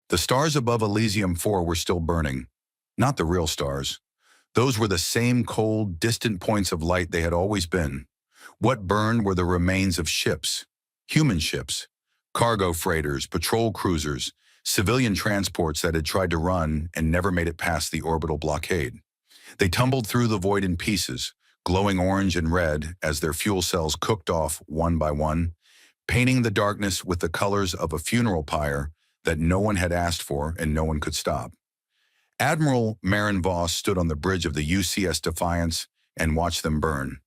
The stars above Elysium 4 were still burning. Not the real stars. Those were the same cold, distant points of light they had always been. What burned were the remains of ships. Human ships. Cargo freighters, patrol cruisers, civilian transports that had tried to run and never made it past the orbital blockade. They tumbled through the void in pieces, glowing orange and red as their fuel cells cooked off one by one, painting the darkness with the colors of a funeral pyre that no one had asked for and no one could stop. Admiral Marin Voss stood on the bridge of the UCS Defiance and watched them burn.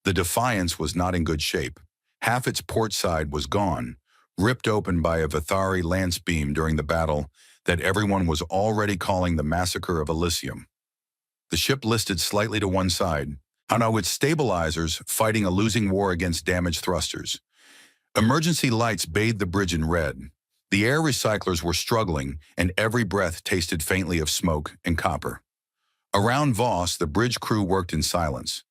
The Defiance was not in good shape. Half its port side was gone, ripped open by a Vithari lance beam during the battle that everyone was already calling the Massacre of Elysium. The ship listed slightly to one side, on its stabilizers fighting a losing war against damaged thrusters. Emergency lights bathed the bridge in red. The air recyclers were struggling, and every breath tasted faintly of smoke and copper. Around Voss, the bridge crew worked in silence.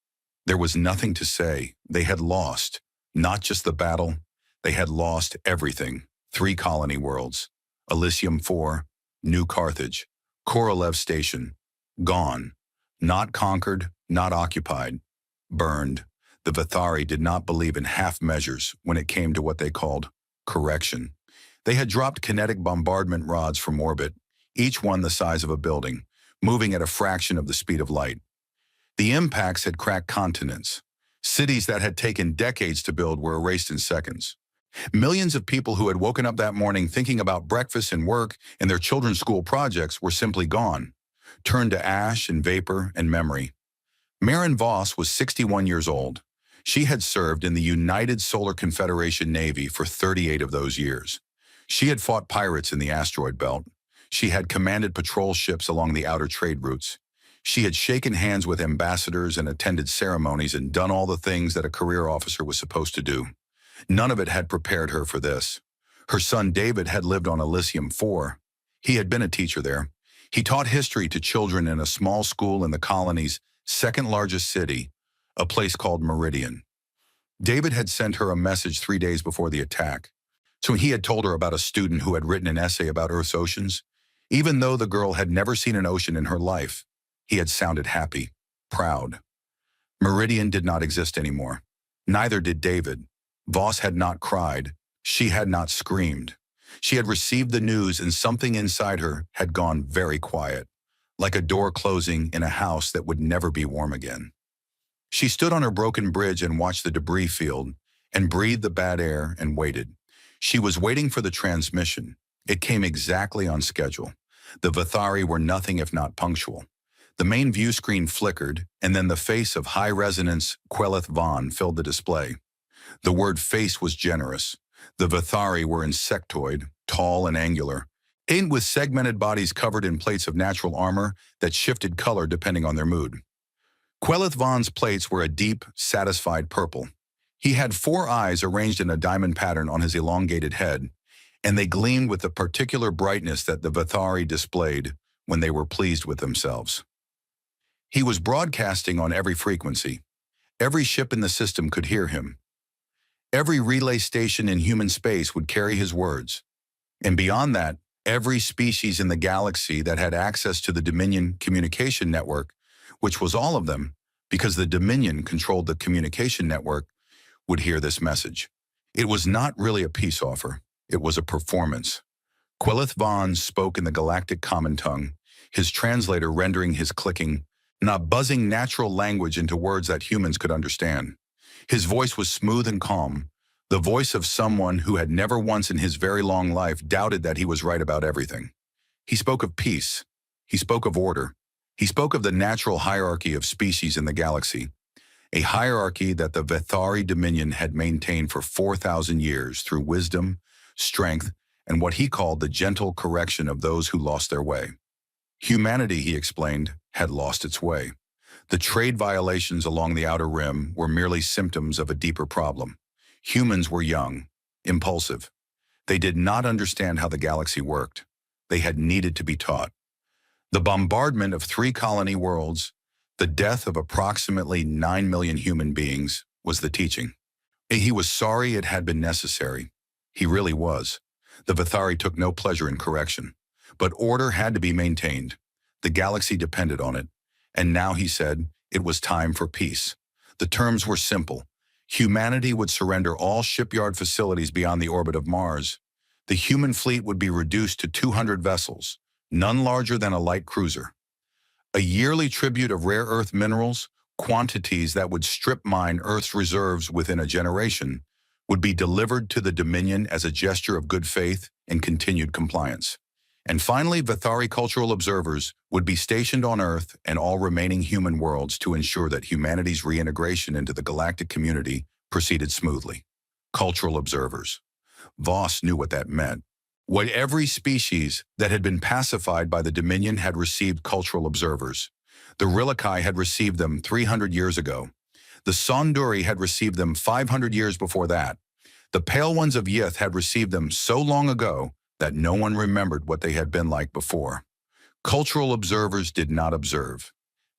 There was nothing to say. They had lost. Not just the battle. They had lost everything. 3 colony worlds. Elysium 4, New Carthage, Korolev Station. Gone. Not conquered, not occupied. Burned. The Vithari did not believe in half measures when it came to what they called correction. They had dropped kinetic bombardment rods from orbit, each one the size of a building, moving at a fraction of the speed of light. The impacts had cracked continents. Cities that had taken decades to build were erased in seconds. Millions of people who had woken up that morning thinking about breakfast and work and their children's school projects were simply gone, turned to ash and vapor and memory. Marin Voss was 61 years old. She had served in the United Solar Confederation Navy for 38 of those years. She had fought pirates in the asteroid belt. She had commanded patrol ships along the outer trade routes. She had shaken hands with ambassadors and attended ceremonies and done all the things that a career officer was supposed to do. None of it had prepared her for this. Her son David had lived on Elysium 4. He had been a teacher there. He taught history to children in a small school in the colony's second-largest city, a place called Meridian. David had sent her a message 3 days before the attack. So he had told her about a student who had written an essay about Earth's oceans. Even though the girl had never seen an ocean in her life, he had sounded happy, proud. Meridian did not exist anymore. Neither did David. Voss had not cried. She had not screamed. She had received the news and something inside her had gone very quiet, like a door closing in a house that would never be warm again. She stood on her broken bridge and watched the debris field and breathed the bad air and waited. She was waiting for the transmission. It came exactly on schedule. The Vithari were nothing if not punctual. The main view screen flickered, and then the face of high-resonance Queleth Von filled the display. The word face was generous. The Vithari were insectoid, tall and angular, and with segmented bodies covered in plates of natural armor that shifted color depending on their mood. Queleth Von's plates were a deep, satisfied purple. He had 4 eyes arranged in a diamond pattern on his elongated head, and they gleamed with the particular brightness that the Vithari displayed when they were pleased with themselves. He was broadcasting on every frequency. Every ship in the system could hear him. Every relay station in human space would carry his words. And beyond that, every species in the galaxy that had access to the Dominion communication network, which was all of them, because the Dominion controlled the communication network, would hear this message. It was not really a peace offer. It was a performance. Queleth Von spoke in the galactic common tongue, his translator rendering his clicking, not buzzing natural language into words that humans could understand. His voice was smooth and calm, the voice of someone who had never once in his very long life doubted that he was right about everything. He spoke of peace. He spoke of order. He spoke of the natural hierarchy of species in the galaxy, a hierarchy that the Vithari Dominion had maintained for 4,000 years through wisdom, strength, and what he called the gentle correction of those who lost their way. Humanity, he explained, had lost its way. The trade violations along the outer rim were merely symptoms of a deeper problem. Humans were young, impulsive. They did not understand how the galaxy worked. They had needed to be taught. The bombardment of 3 colony worlds, the death of approximately 9 million human beings, was the teaching. He was sorry it had been necessary. He really was. The Vithari took no pleasure in correction. But order had to be maintained. The galaxy depended on it. And now, he said, it was time for peace. The terms were simple. Humanity would surrender all shipyard facilities beyond the orbit of Mars. The human fleet would be reduced to 200 vessels, none larger than a light cruiser. A yearly tribute of rare earth minerals, quantities that would strip mine Earth's reserves within a generation, would be delivered to the Dominion as a gesture of good faith and continued compliance. And finally, Vithari cultural observers would be stationed on Earth and all remaining human worlds to ensure that humanity's reintegration into the galactic community proceeded smoothly. Cultural observers. Voss knew what that meant. What every species that had been pacified by the Dominion had received cultural observers. The Rilikai had received them 300 years ago. The Sonduri had received them 500 years before that. The Pale Ones of Yith had received them so long ago that no one remembered what they had been like before. Cultural observers did not observe.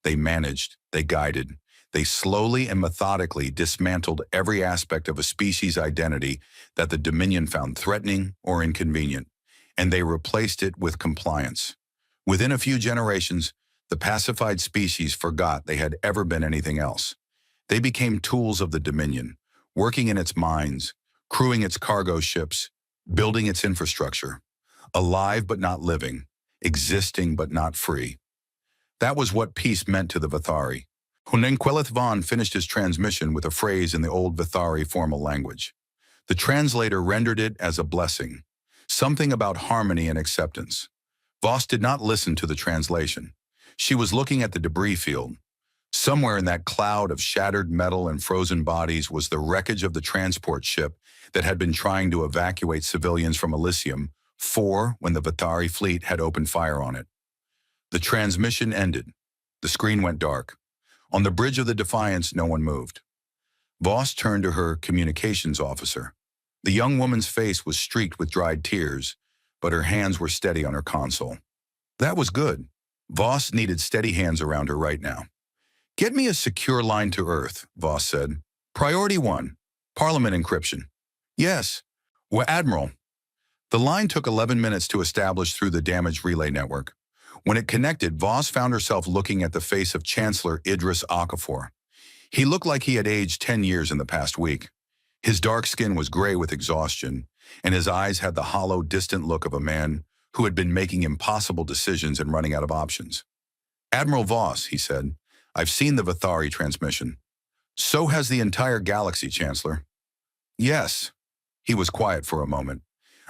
They managed, they guided, they slowly and methodically dismantled every aspect of a species' identity that the Dominion found threatening or inconvenient, and they replaced it with compliance. Within a few generations, the pacified species forgot they had ever been anything else. They became tools of the Dominion, working in its mines, crewing its cargo ships, building its infrastructure, alive but not living, existing but not free. That was what peace meant to the Vithari. Hunenquelith Von finished his transmission with a phrase in the old Vithari formal language. The translator rendered it as a blessing, something about harmony and acceptance. Voss did not listen to the translation. She was looking at the debris field. Somewhere in that cloud of shattered metal and frozen bodies was the wreckage of the transport ship that had been trying to evacuate civilians from Elysium 4 when the Vithari fleet had opened fire on it. The transmission ended. The screen went dark. On the bridge of the Defiance, no one moved. Voss turned to her communications officer. The young woman's face was streaked with dried tears, but her hands were steady on her console. That was good. Voss needed steady hands around her right now. "Get me a secure line to Earth," Voss said. "Priority 1, Parliament encryption." "Yes." "Well, Admiral." The line took 11 minutes to establish through the damaged relay network. When it connected, Voss found herself looking at the face of Chancellor Idris Okafor. He looked like he had aged 10 years in the past week. His dark skin was gray with exhaustion, and his eyes had the hollow, distant look of a man who had been making impossible decisions and running out of options. "Admiral Voss," he said, "I've seen the Vithari transmission." "So has the entire galaxy, Chancellor." "Yes." He was quiet for a moment.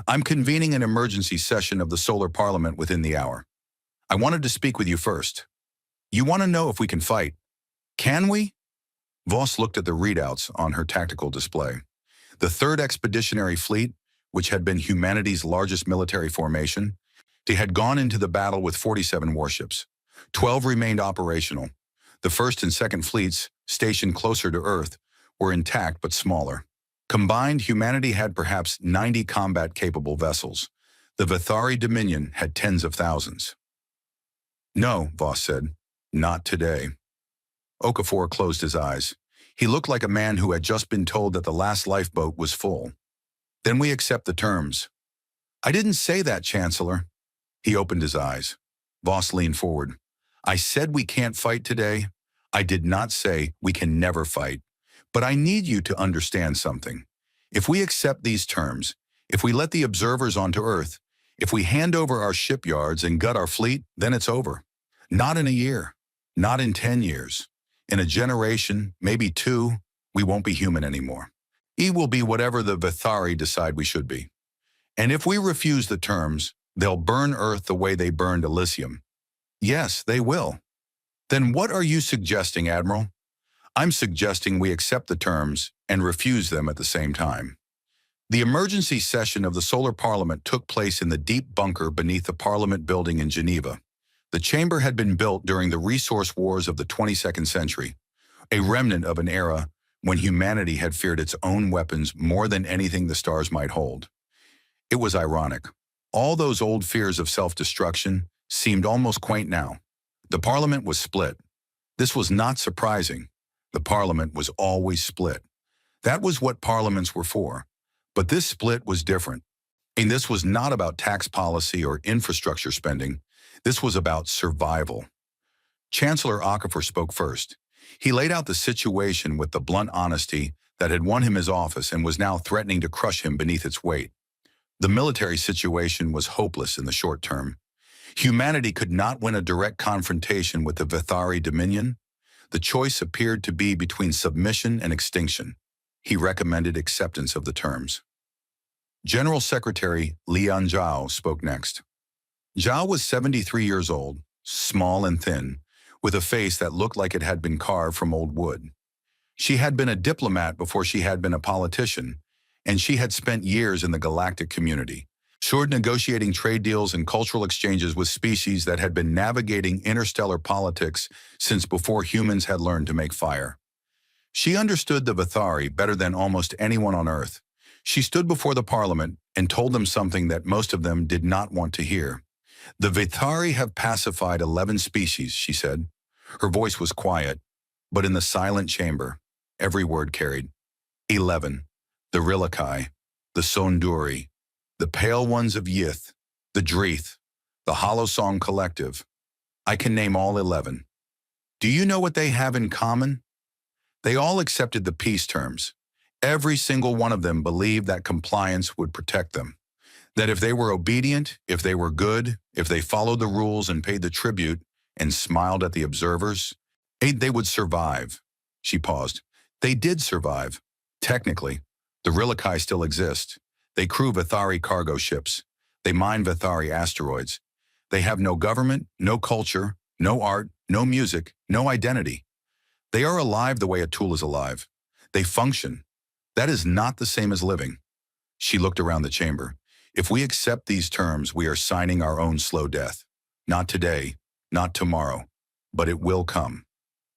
"I'm convening an emergency session of the Solar Parliament within the hour. I wanted to speak with you first. You want to know if we can fight. Can we?" Voss looked at the readouts on her tactical display. The 3rd Expeditionary Fleet, which had been humanity's largest military formation, they had gone into the battle with 47 warships. 12 remained operational. The 1st and 2nd fleets, stationed closer to Earth, were intact but smaller. Combined, humanity had perhaps 90 combat-capable vessels. The Vithari Dominion had tens of thousands. "No," Voss said, "not today." Okafor closed his eyes. He looked like a man who had just been told that the last lifeboat was full. "Then we accept the terms." "I didn't say that, Chancellor." He opened his eyes. Voss leaned forward. "I said we can't fight today. I did not say we can never fight. But I need you to understand something. If we accept these terms, if we let the observers onto Earth, if we hand over our shipyards and gut our fleet, then it's over. Not in a year, not in 10 years. In a generation, maybe 2, we won't be human anymore. We will be whatever the Vithari decide we should be. And if we refuse the terms, they'll burn Earth the way they burned Elysium." "Yes, they will." "Then what are you suggesting, Admiral?" "I'm suggesting we accept the terms and refuse them at the same time." The emergency session of the Solar Parliament took place in the deep bunker beneath the Parliament building in Geneva. The chamber had been built during the resource wars of the 22nd century, a remnant of an era when humanity had feared its own weapons more than anything the stars might hold. It was ironic. All those old fears of self-destruction seemed almost quaint now. The Parliament was split. This was not surprising. The Parliament was always split. That was what parliaments were for. But this split was different. And this was not about tax policy or infrastructure spending. This was about survival. Chancellor Okafor spoke first. He laid out the situation with the blunt honesty that had won him his office and was now threatening to crush him beneath its weight. The military situation was hopeless in the short term. Humanity could not win a direct confrontation with the Vithari Dominion. The choice appeared to be between submission and extinction. He recommended acceptance of the terms. General Secretary Lian Zhao spoke next. Zhao was 73 years old, small and thin, with a face that looked like it had been carved from old wood. She had been a diplomat before she had been a politician, and she had spent years in the galactic community, negotiating trade deals and cultural exchanges with species that had been navigating interstellar politics since before humans had learned to make fire. She understood the Vithari better than almost anyone on Earth. She stood before the parliament and told them something that most of them did not want to hear. The Vithari have pacified 11 species, she said. Her voice was quiet, but in the silent chamber, every word carried. 11. The Rilikai, the Sonduri, the Pale Ones of Yith, the Dreeth, the Hollow Song Collective. I can name all 11. Do you know what they have in common? They all accepted the peace terms. Every single one of them believed that compliance would protect them. That if they were obedient, if they were good, if they followed the rules and paid the tribute and smiled at the observers, they would survive. She paused. They did survive. Technically, the Rilikai still exist. They crew Vithari cargo ships. They mine Vithari asteroids. They have no government, no culture, no art, no music, no identity. They are alive the way a tool is alive. They function. That is not the same as living. She looked around the chamber. If we accept these terms, we are signing our own slow death. Not today, not tomorrow, but it will come.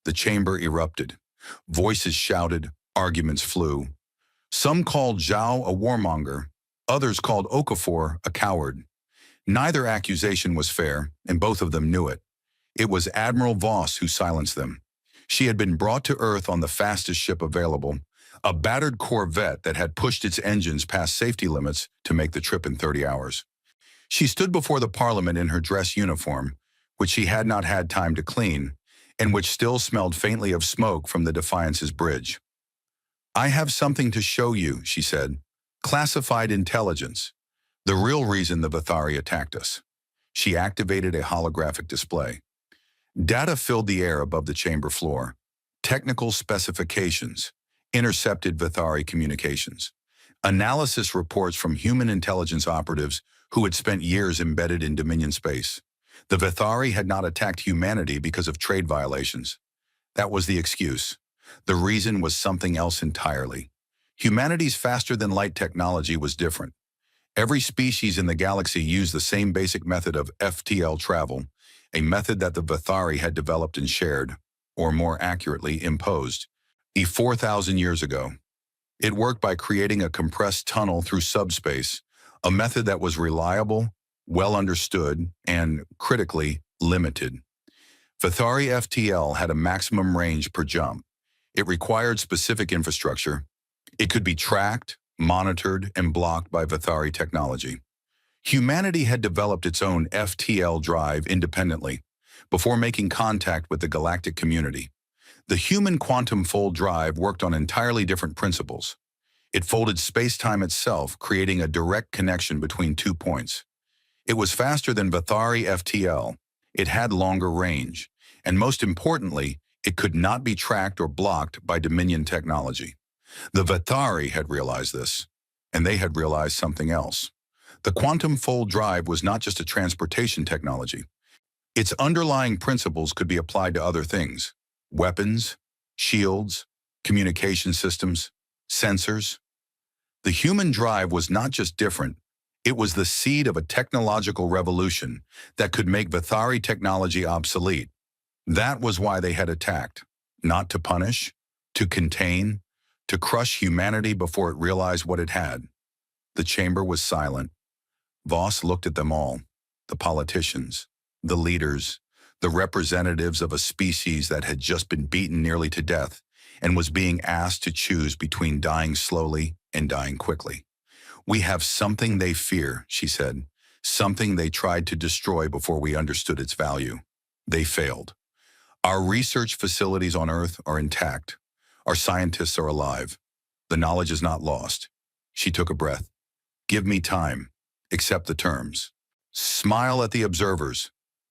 The chamber erupted. Voices shouted, arguments flew. Some called Zhao a warmonger, others called Okafor a coward. Neither accusation was fair, and both of them knew it. It was Admiral Voss who silenced them. She had been brought to Earth on the fastest ship available, a battered corvette that had pushed its engines past safety limits to make the trip in 30 hours. She stood before the parliament in her dress uniform, which she had not had time to clean, and which still smelled faintly of smoke from the Defiance's bridge. I have something to show you, she said. Classified intelligence. The real reason the Vithari attacked us. She activated a holographic display. Data filled the air above the chamber floor. Technical specifications. Intercepted Vithari communications. Analysis reports from human intelligence operatives who had spent years embedded in Dominion space. The Vithari had not attacked humanity because of trade violations. That was the excuse. The reason was something else entirely. Humanity's faster-than-light technology was different. Every species in the galaxy used the same basic method of FTL travel, a method that the Vithari had developed and shared, or more accurately, imposed, 4,000 years ago. It worked by creating a compressed tunnel through subspace, a method that was reliable, well understood, and, critically, limited. Vithari FTL had a maximum range per jump. It required specific infrastructure. It could be tracked, monitored, and blocked by Vithari technology. Humanity had developed its own FTL drive independently, before making contact with the galactic community. The human quantum fold drive worked on entirely different principles. It folded space-time itself, creating a direct connection between 2 points. It was faster than Vithari FTL. It had longer range. And most importantly, it could not be tracked or blocked by Dominion technology. The Vithari had realized this, and they had realized something else. The quantum fold drive was not just a transportation technology. Its underlying principles could be applied to other things: weapons, shields, communication systems, sensors. The human drive was not just different, it was the seed of a technological revolution that could make Vithari technology obsolete. That was why they had attacked, not to punish, to contain, to crush humanity before it realized what it had. The chamber was silent. Voss looked at them all, the politicians, the leaders, the representatives of a species that had just been beaten nearly to death and was being asked to choose between dying slowly and dying quickly. We have something they fear, she said, something they tried to destroy before we understood its value. They failed. Our research facilities on Earth are intact. Our scientists are alive. The knowledge is not lost. She took a breath. Give me time. Accept the terms. Smile at the observers.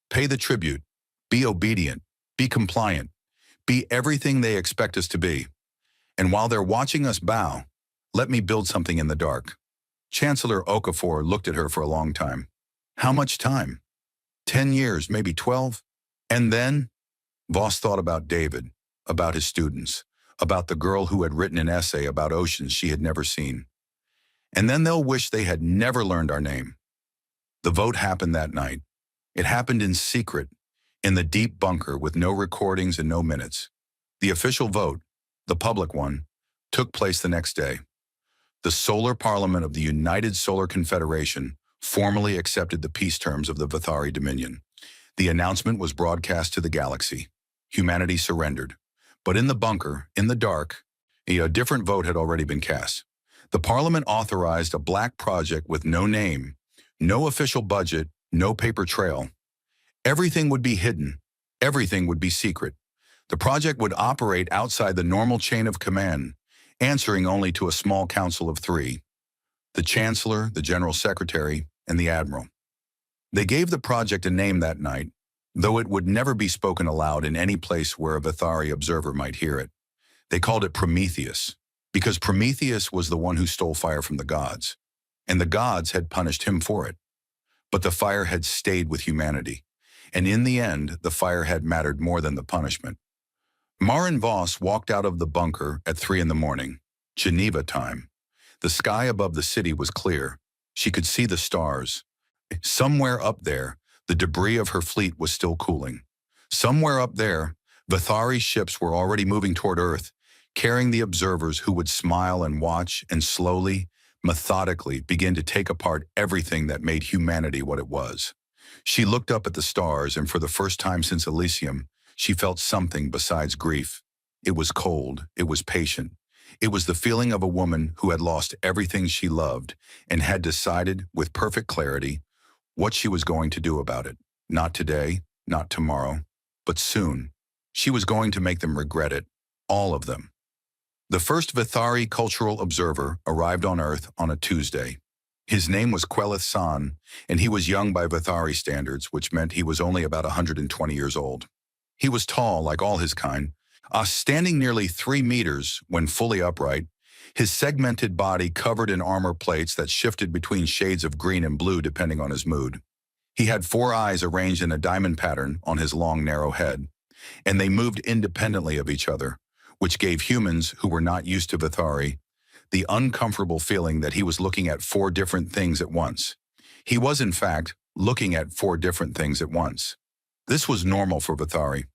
Pay the tribute. Be obedient. Be compliant. Be everything they expect us to be. And while they're watching us bow, let me build something in the dark. Chancellor Okafor looked at her for a long time. How much time? 10 years, maybe 12? And then? Voss thought about David, about his students, about the girl who had written an essay about oceans she had never seen. And then they'll wish they had never learned our name. The vote happened that night. It happened in secret, in the deep bunker with no recordings and no minutes. The official vote, the public one, took place the next day. The Solar Parliament of the United Solar Confederation formally accepted the peace terms of the Vithari Dominion. The announcement was broadcast to the galaxy. Humanity surrendered. But in the bunker, in the dark, a different vote had already been cast. The Parliament authorized a black project with no name, no official budget, no paper trail. Everything would be hidden. Everything would be secret. The project would operate outside the normal chain of command, answering only to a small council of 3, the Chancellor, the General Secretary, and the Admiral. They gave the project a name that night, though it would never be spoken aloud in any place where a Vithari observer might hear it. They called it Prometheus, because Prometheus was the one who stole fire from the gods, and the gods had punished him for it. But the fire had stayed with humanity, and in the end, the fire had mattered more than the punishment. Maren Voss walked out of the bunker at 3 in the morning, Geneva time. The sky above the city was clear. She could see the stars. Somewhere up there, the debris of her fleet was still cooling. Somewhere up there, Vithari ships were already moving toward Earth, carrying the observers who would smile and watch and slowly, methodically begin to take apart everything that made humanity what it was. She looked up at the stars, and for the first time since Elysium, she felt something besides grief. It was cold. It was patient. It was the feeling of a woman who had lost everything she loved and had decided, with perfect clarity, what she was going to do about it. Not today, not tomorrow, but soon. She was going to make them regret it, all of them. The first Vithari cultural observer arrived on Earth on a Tuesday. His name was Quelith San, and he was young by Vithari standards, which meant he was only about 120 years old. He was tall, like all his kind, standing nearly 3 meters when fully upright, his segmented body covered in armor plates that shifted between shades of green and blue depending on his mood. He had 4 eyes arranged in a diamond pattern on his long, narrow head, and they moved independently of each other, which gave humans who were not used to Vithari the uncomfortable feeling that he was looking at 4 different things at once. He was, in fact, looking at 4 different things at once. This was normal for Vithari.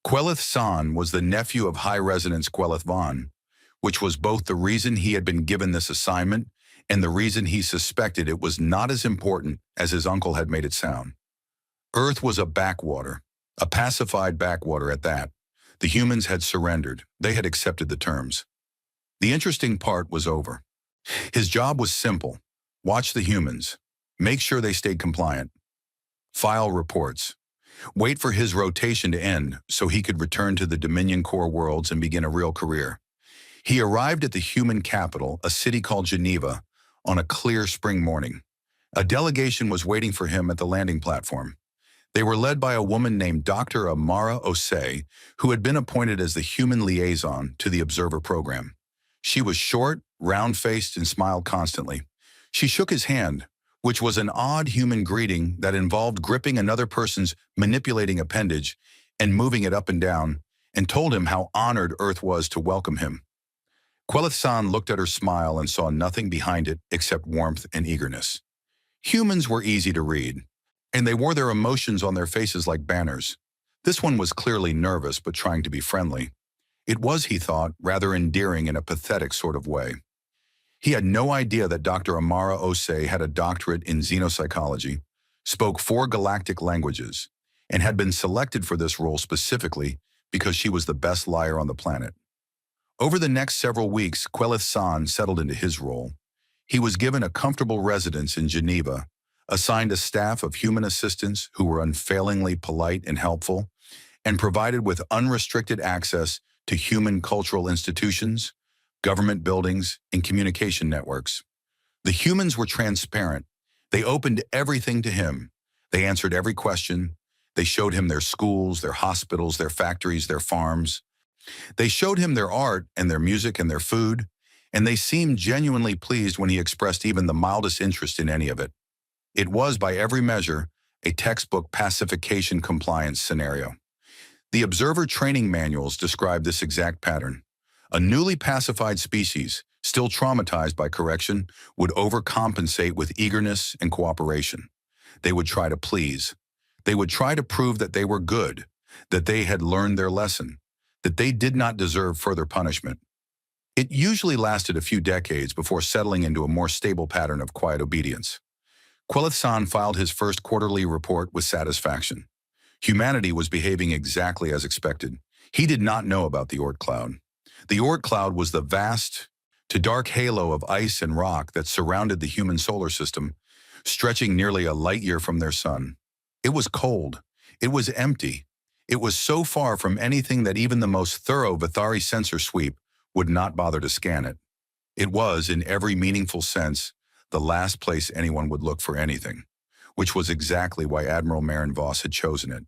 Quelith San was the nephew of High Resonance Quelith Von, which was both the reason he had been given this assignment and the reason he suspected it was not as important as his uncle had made it sound. Earth was a backwater, a pacified backwater at that. The humans had surrendered. They had accepted the terms. The interesting part was over. His job was simple. Watch the humans. Make sure they stayed compliant. File reports. Wait for his rotation to end so he could return to the Dominion core worlds and begin a real career. He arrived at the human capital, a city called Geneva, on a clear spring morning. A delegation was waiting for him at the landing platform. They were led by a woman named Dr. Amara Osei, who had been appointed as the human liaison to the observer program. She was short, round-faced, and smiled constantly. She shook his hand, which was an odd human greeting that involved gripping another person's manipulating appendage and moving it up and down, and told him how honored Earth was to welcome him. Quelith San looked at her smile and saw nothing behind it except warmth and eagerness. Humans were easy to read, and they wore their emotions on their faces like banners. This one was clearly nervous but trying to be friendly. It was, he thought, rather endearing in a pathetic sort of way. He had no idea that Dr. Amara Osei had a doctorate in xenopsychology, spoke 4 galactic languages, and had been selected for this role specifically because she was the best liar on the planet. Over the next several weeks, Quelith San settled into his role. He was given a comfortable residence in Geneva, assigned a staff of human assistants who were unfailingly polite and helpful, and provided with unrestricted access to human cultural institutions, government buildings, and communication networks. The humans were transparent. They opened everything to him. They answered every question. They showed him their schools, their hospitals, their factories, their farms. They showed him their art and their music and their food, and they seemed genuinely pleased when he expressed even the mildest interest in any of it. It was, by every measure, a textbook pacification compliance scenario. The observer training manuals describe this exact pattern. A newly pacified species, still traumatized by correction, would overcompensate with eagerness and cooperation. They would try to please. They would try to prove that they were good, that they had learned their lesson, that they did not deserve further punishment. It usually lasted a few decades before settling into a more stable pattern of quiet obedience. Quelithsan filed his first quarterly report with satisfaction. Humanity was behaving exactly as expected. He did not know about the Oort cloud. The Oort cloud was the vast to dark halo of ice and rock that surrounded the human solar system, stretching nearly a light year from their sun. It was cold. It was empty. It was so far from anything that even the most thorough Vithari sensor sweep would not bother to scan it. It was, in every meaningful sense, the last place anyone would look for anything, which was exactly why Admiral Marin Voss had chosen it.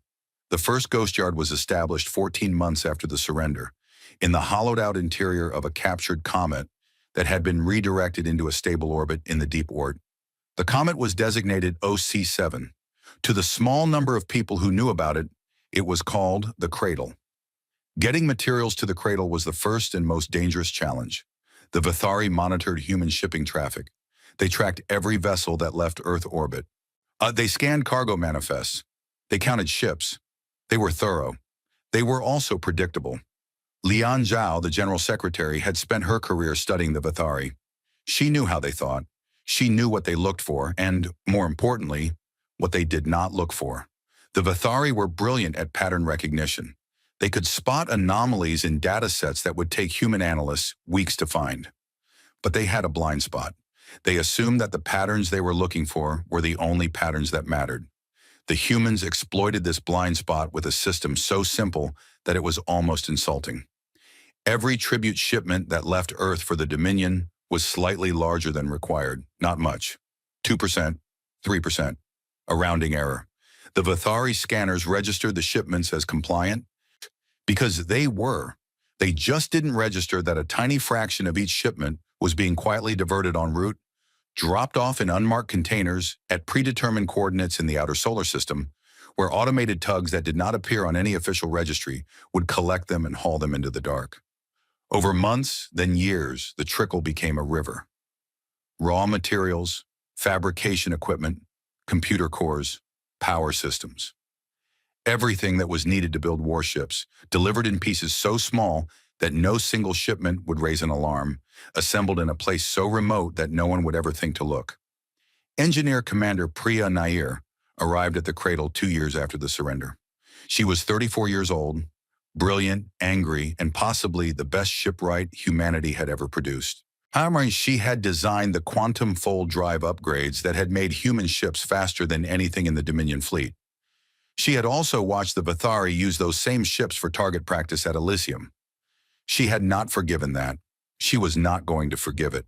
The first ghost yard was established 14 months after the surrender, in the hollowed-out interior of a captured comet that had been redirected into a stable orbit in the deep Oort. The comet was designated OC7. To the small number of people who knew about it, it was called the Cradle. Getting materials to the Cradle was the first and most dangerous challenge. The Vithari monitored human shipping traffic. They tracked every vessel that left Earth orbit. They scanned cargo manifests. They counted ships. They were thorough. They were also predictable. Lian Zhao, the general secretary, had spent her career studying the Vithari. She knew how they thought. She knew what they looked for, and, more importantly, what they did not look for. The Vithari were brilliant at pattern recognition. They could spot anomalies in data sets that would take human analysts weeks to find. But they had a blind spot. They assumed that the patterns they were looking for were the only patterns that mattered. The humans exploited this blind spot with a system so simple that it was almost insulting. Every tribute shipment that left Earth for the Dominion was slightly larger than required, not much. 2%, 3%, a rounding error. The Vithari scanners registered the shipments as compliant because they were. They just didn't register that a tiny fraction of each shipment was being quietly diverted en route, dropped off in unmarked containers at predetermined coordinates in the outer solar system, where automated tugs that did not appear on any official registry would collect them and haul them into the dark. Over months, then years, the trickle became a river. Raw materials, fabrication equipment, computer cores, power systems. Everything that was needed to build warships, delivered in pieces so small that no single shipment would raise an alarm, assembled in a place so remote that no one would ever think to look. Engineer Commander Priya Nair arrived at the Cradle 2 years after the surrender. She was 34 years old, brilliant, angry, and possibly the best shipwright humanity had ever produced. However, she had designed the quantum fold drive upgrades that had made human ships faster than anything in the Dominion fleet. She had also watched the Vithari use those same ships for target practice at Elysium. She had not forgiven that. She was not going to forgive it.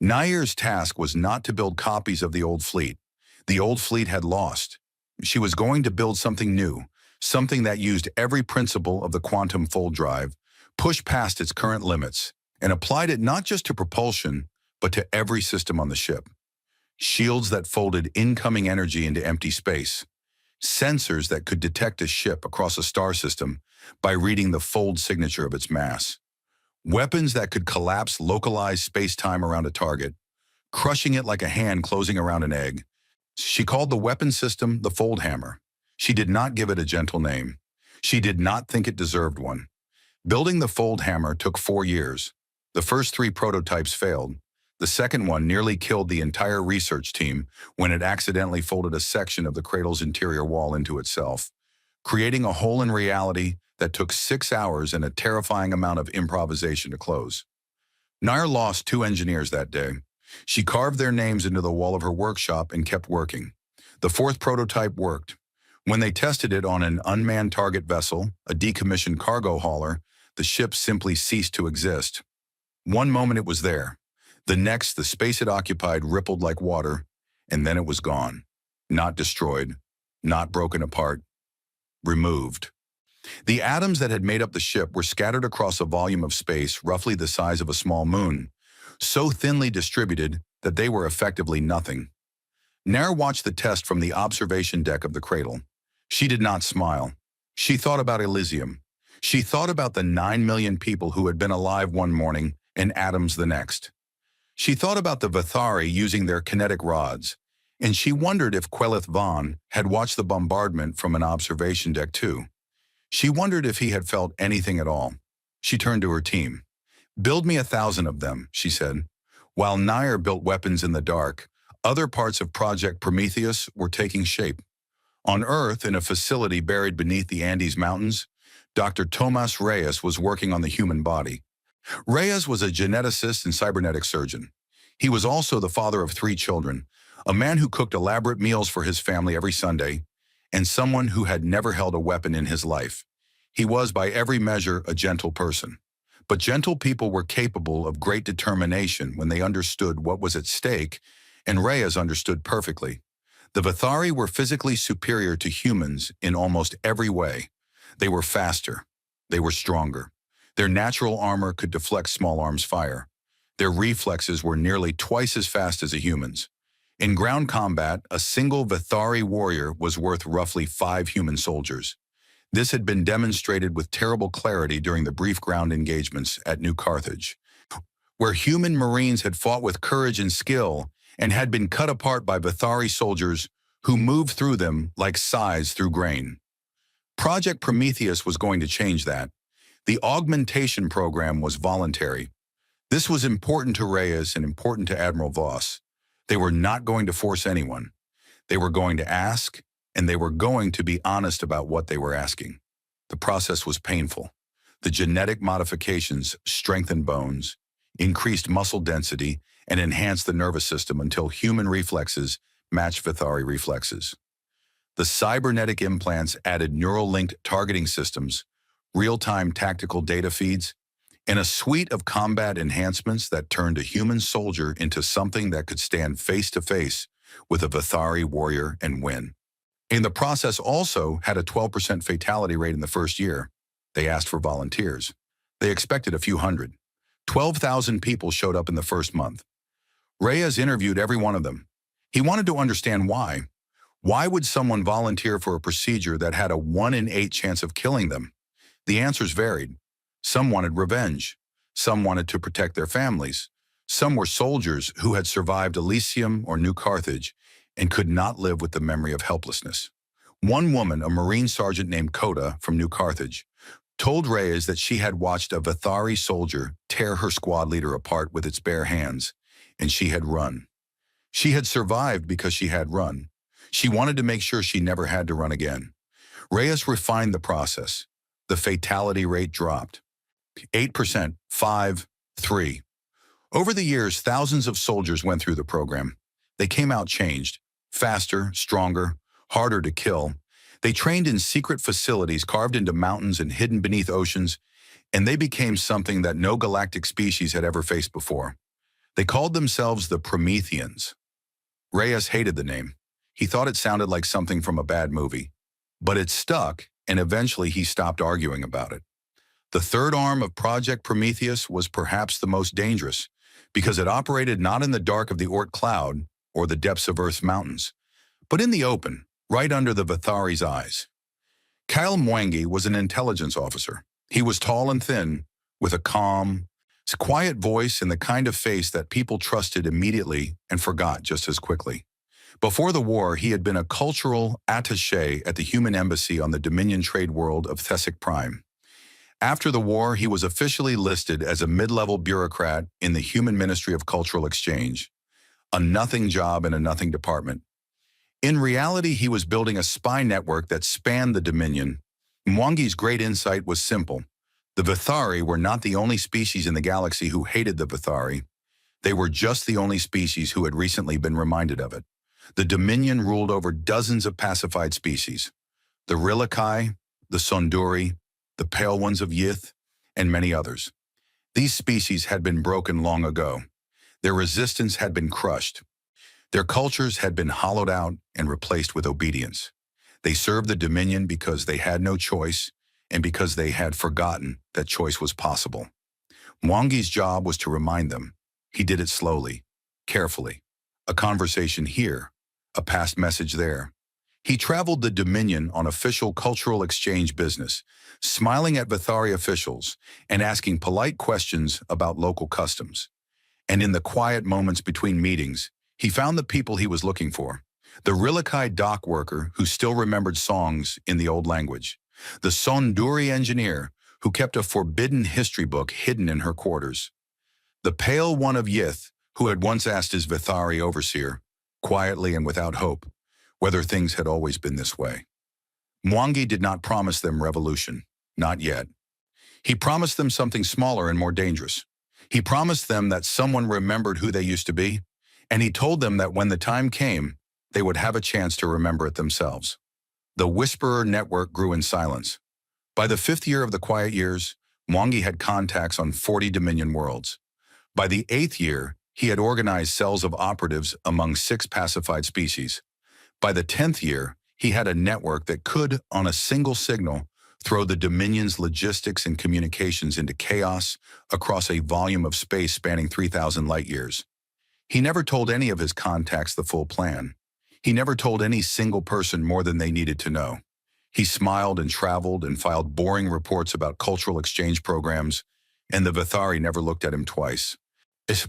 Nair's task was not to build copies of the old fleet. The old fleet had lost. She was going to build something new, something that used every principle of the quantum fold drive, pushed past its current limits, and applied it not just to propulsion, but to every system on the ship. Shields that folded incoming energy into empty space. Sensors that could detect a ship across a star system by reading the fold signature of its mass. Weapons that could collapse localized space-time around a target, crushing it like a hand closing around an egg. She called the weapon system the Fold Hammer. She did not give it a gentle name. She did not think it deserved one. Building the Fold Hammer took 4 years. The first 3 prototypes failed. The second one nearly killed the entire research team when it accidentally folded a section of the Cradle's interior wall into itself, creating a hole in reality that took 6 hours and a terrifying amount of improvisation to close. Nair lost 2 engineers that day. She carved their names into the wall of her workshop and kept working. The fourth prototype worked. When they tested it on an unmanned target vessel, a decommissioned cargo hauler, the ship simply ceased to exist. One moment it was there. The next, the space it occupied rippled like water, and then it was gone. Not destroyed, not broken apart, removed. The atoms that had made up the ship were scattered across a volume of space roughly the size of a small moon, so thinly distributed that they were effectively nothing. Nair watched the test from the observation deck of the cradle. She did not smile. She thought about Elysium. She thought about the 9 million people who had been alive one morning and atoms the next. She thought about the Vathari using their kinetic rods, and she wondered if Quelith Vaughn had watched the bombardment from an observation deck too. She wondered if he had felt anything at all. She turned to her team. "Build me 1,000 of them," she said. While Nair built weapons in the dark, other parts of Project Prometheus were taking shape. On Earth, in a facility buried beneath the Andes Mountains, Dr. Tomas Reyes was working on the human body. Reyes was a geneticist and cybernetic surgeon. He was also the father of 3 children, a man who cooked elaborate meals for his family every Sunday, and someone who had never held a weapon in his life. He was, by every measure, a gentle person. But gentle people were capable of great determination when they understood what was at stake, and Reyes understood perfectly. The Vathari were physically superior to humans in almost every way. They were faster. They were stronger. Their natural armor could deflect small arms fire. Their reflexes were nearly twice as fast as a human's. In ground combat, a single Vathari warrior was worth roughly 5 human soldiers. This had been demonstrated with terrible clarity during the brief ground engagements at New Carthage, where human Marines had fought with courage and skill and had been cut apart by Vathari soldiers who moved through them like scythes through grain. Project Prometheus was going to change that. The augmentation program was voluntary. This was important to Reyes and important to Admiral Voss. They were not going to force anyone. They were going to ask, and they were going to be honest about what they were asking. The process was painful. The genetic modifications strengthened bones, increased muscle density, and enhanced the nervous system until human reflexes matched Vathari reflexes. The cybernetic implants added neural-linked targeting systems, real-time tactical data feeds, and a suite of combat enhancements that turned a human soldier into something that could stand face-to-face with a Vathari warrior and win. And the process also had a 12% fatality rate in the first year. They asked for volunteers. They expected a few hundred. 12,000 people showed up in the first month. Reyes interviewed every one of them. He wanted to understand why. Why would someone volunteer for a procedure that had a 1 in 8 chance of killing them? The answers varied. Some wanted revenge. Some wanted to protect their families. Some were soldiers who had survived Elysium or New Carthage and could not live with the memory of helplessness. One woman, a Marine sergeant named Coda from New Carthage, told Reyes that she had watched a Vathari soldier tear her squad leader apart with its bare hands, and she had run. She had survived because she had run. She wanted to make sure she never had to run again. Reyes refined the process. The fatality rate dropped. 8%, 5, 3. Over the years, thousands of soldiers went through the program. They came out changed, faster, stronger, harder to kill. They trained in secret facilities carved into mountains and hidden beneath oceans, and they became something that no galactic species had ever faced before. They called themselves the Prometheans. Reyes hated the name. He thought it sounded like something from a bad movie. But it stuck, and eventually he stopped arguing about it. The third arm of Project Prometheus was perhaps the most dangerous, because it operated not in the dark of the Oort cloud or the depths of Earth's mountains, but in the open, right under the Vathari's eyes. Kyle Mwangi was an intelligence officer. He was tall and thin, with a calm, quiet voice and the kind of face that people trusted immediately and forgot just as quickly. Before the war, he had been a cultural attaché at the Human Embassy on the Dominion trade world of Thessic Prime. After the war, he was officially listed as a mid-level bureaucrat in the Human Ministry of Cultural Exchange, a nothing job in a nothing department. In reality, he was building a spy network that spanned the Dominion. Mwangi's great insight was simple. The Vathari were not the only species in the galaxy who hated the Vathari. They were just the only species who had recently been reminded of it. The Dominion ruled over dozens of pacified species. The Rilikai, the Sonduri, the Pale Ones of Yith, and many others. These species had been broken long ago. Their resistance had been crushed. Their cultures had been hollowed out and replaced with obedience. They served the Dominion because they had no choice and because they had forgotten that choice was possible. Mwangi's job was to remind them. He did it slowly, carefully. A conversation here, a past message there. He traveled the Dominion on official cultural exchange business, smiling at Vithari officials and asking polite questions about local customs. And in the quiet moments between meetings, he found the people he was looking for. The Rilikai dock worker who still remembered songs in the old language. The Sonduri engineer who kept a forbidden history book hidden in her quarters. The Pale One of Yith who had once asked his Vithari overseer, quietly and without hope, whether things had always been this way. Mwangi did not promise them revolution, not yet. He promised them something smaller and more dangerous. He promised them that someone remembered who they used to be, and he told them that when the time came, they would have a chance to remember it themselves. The Whisperer network grew in silence. By the 5th year of the Quiet Years, Mwangi had contacts on 40 Dominion worlds. By the 8th year, he had organized cells of operatives among 6 pacified species. By the 10th year, he had a network that could, on a single signal, throw the Dominion's logistics and communications into chaos across a volume of space spanning 3,000 light-years. He never told any of his contacts the full plan. He never told any single person more than they needed to know. He smiled and traveled and filed boring reports about cultural exchange programs, and the Vithari never looked at him twice.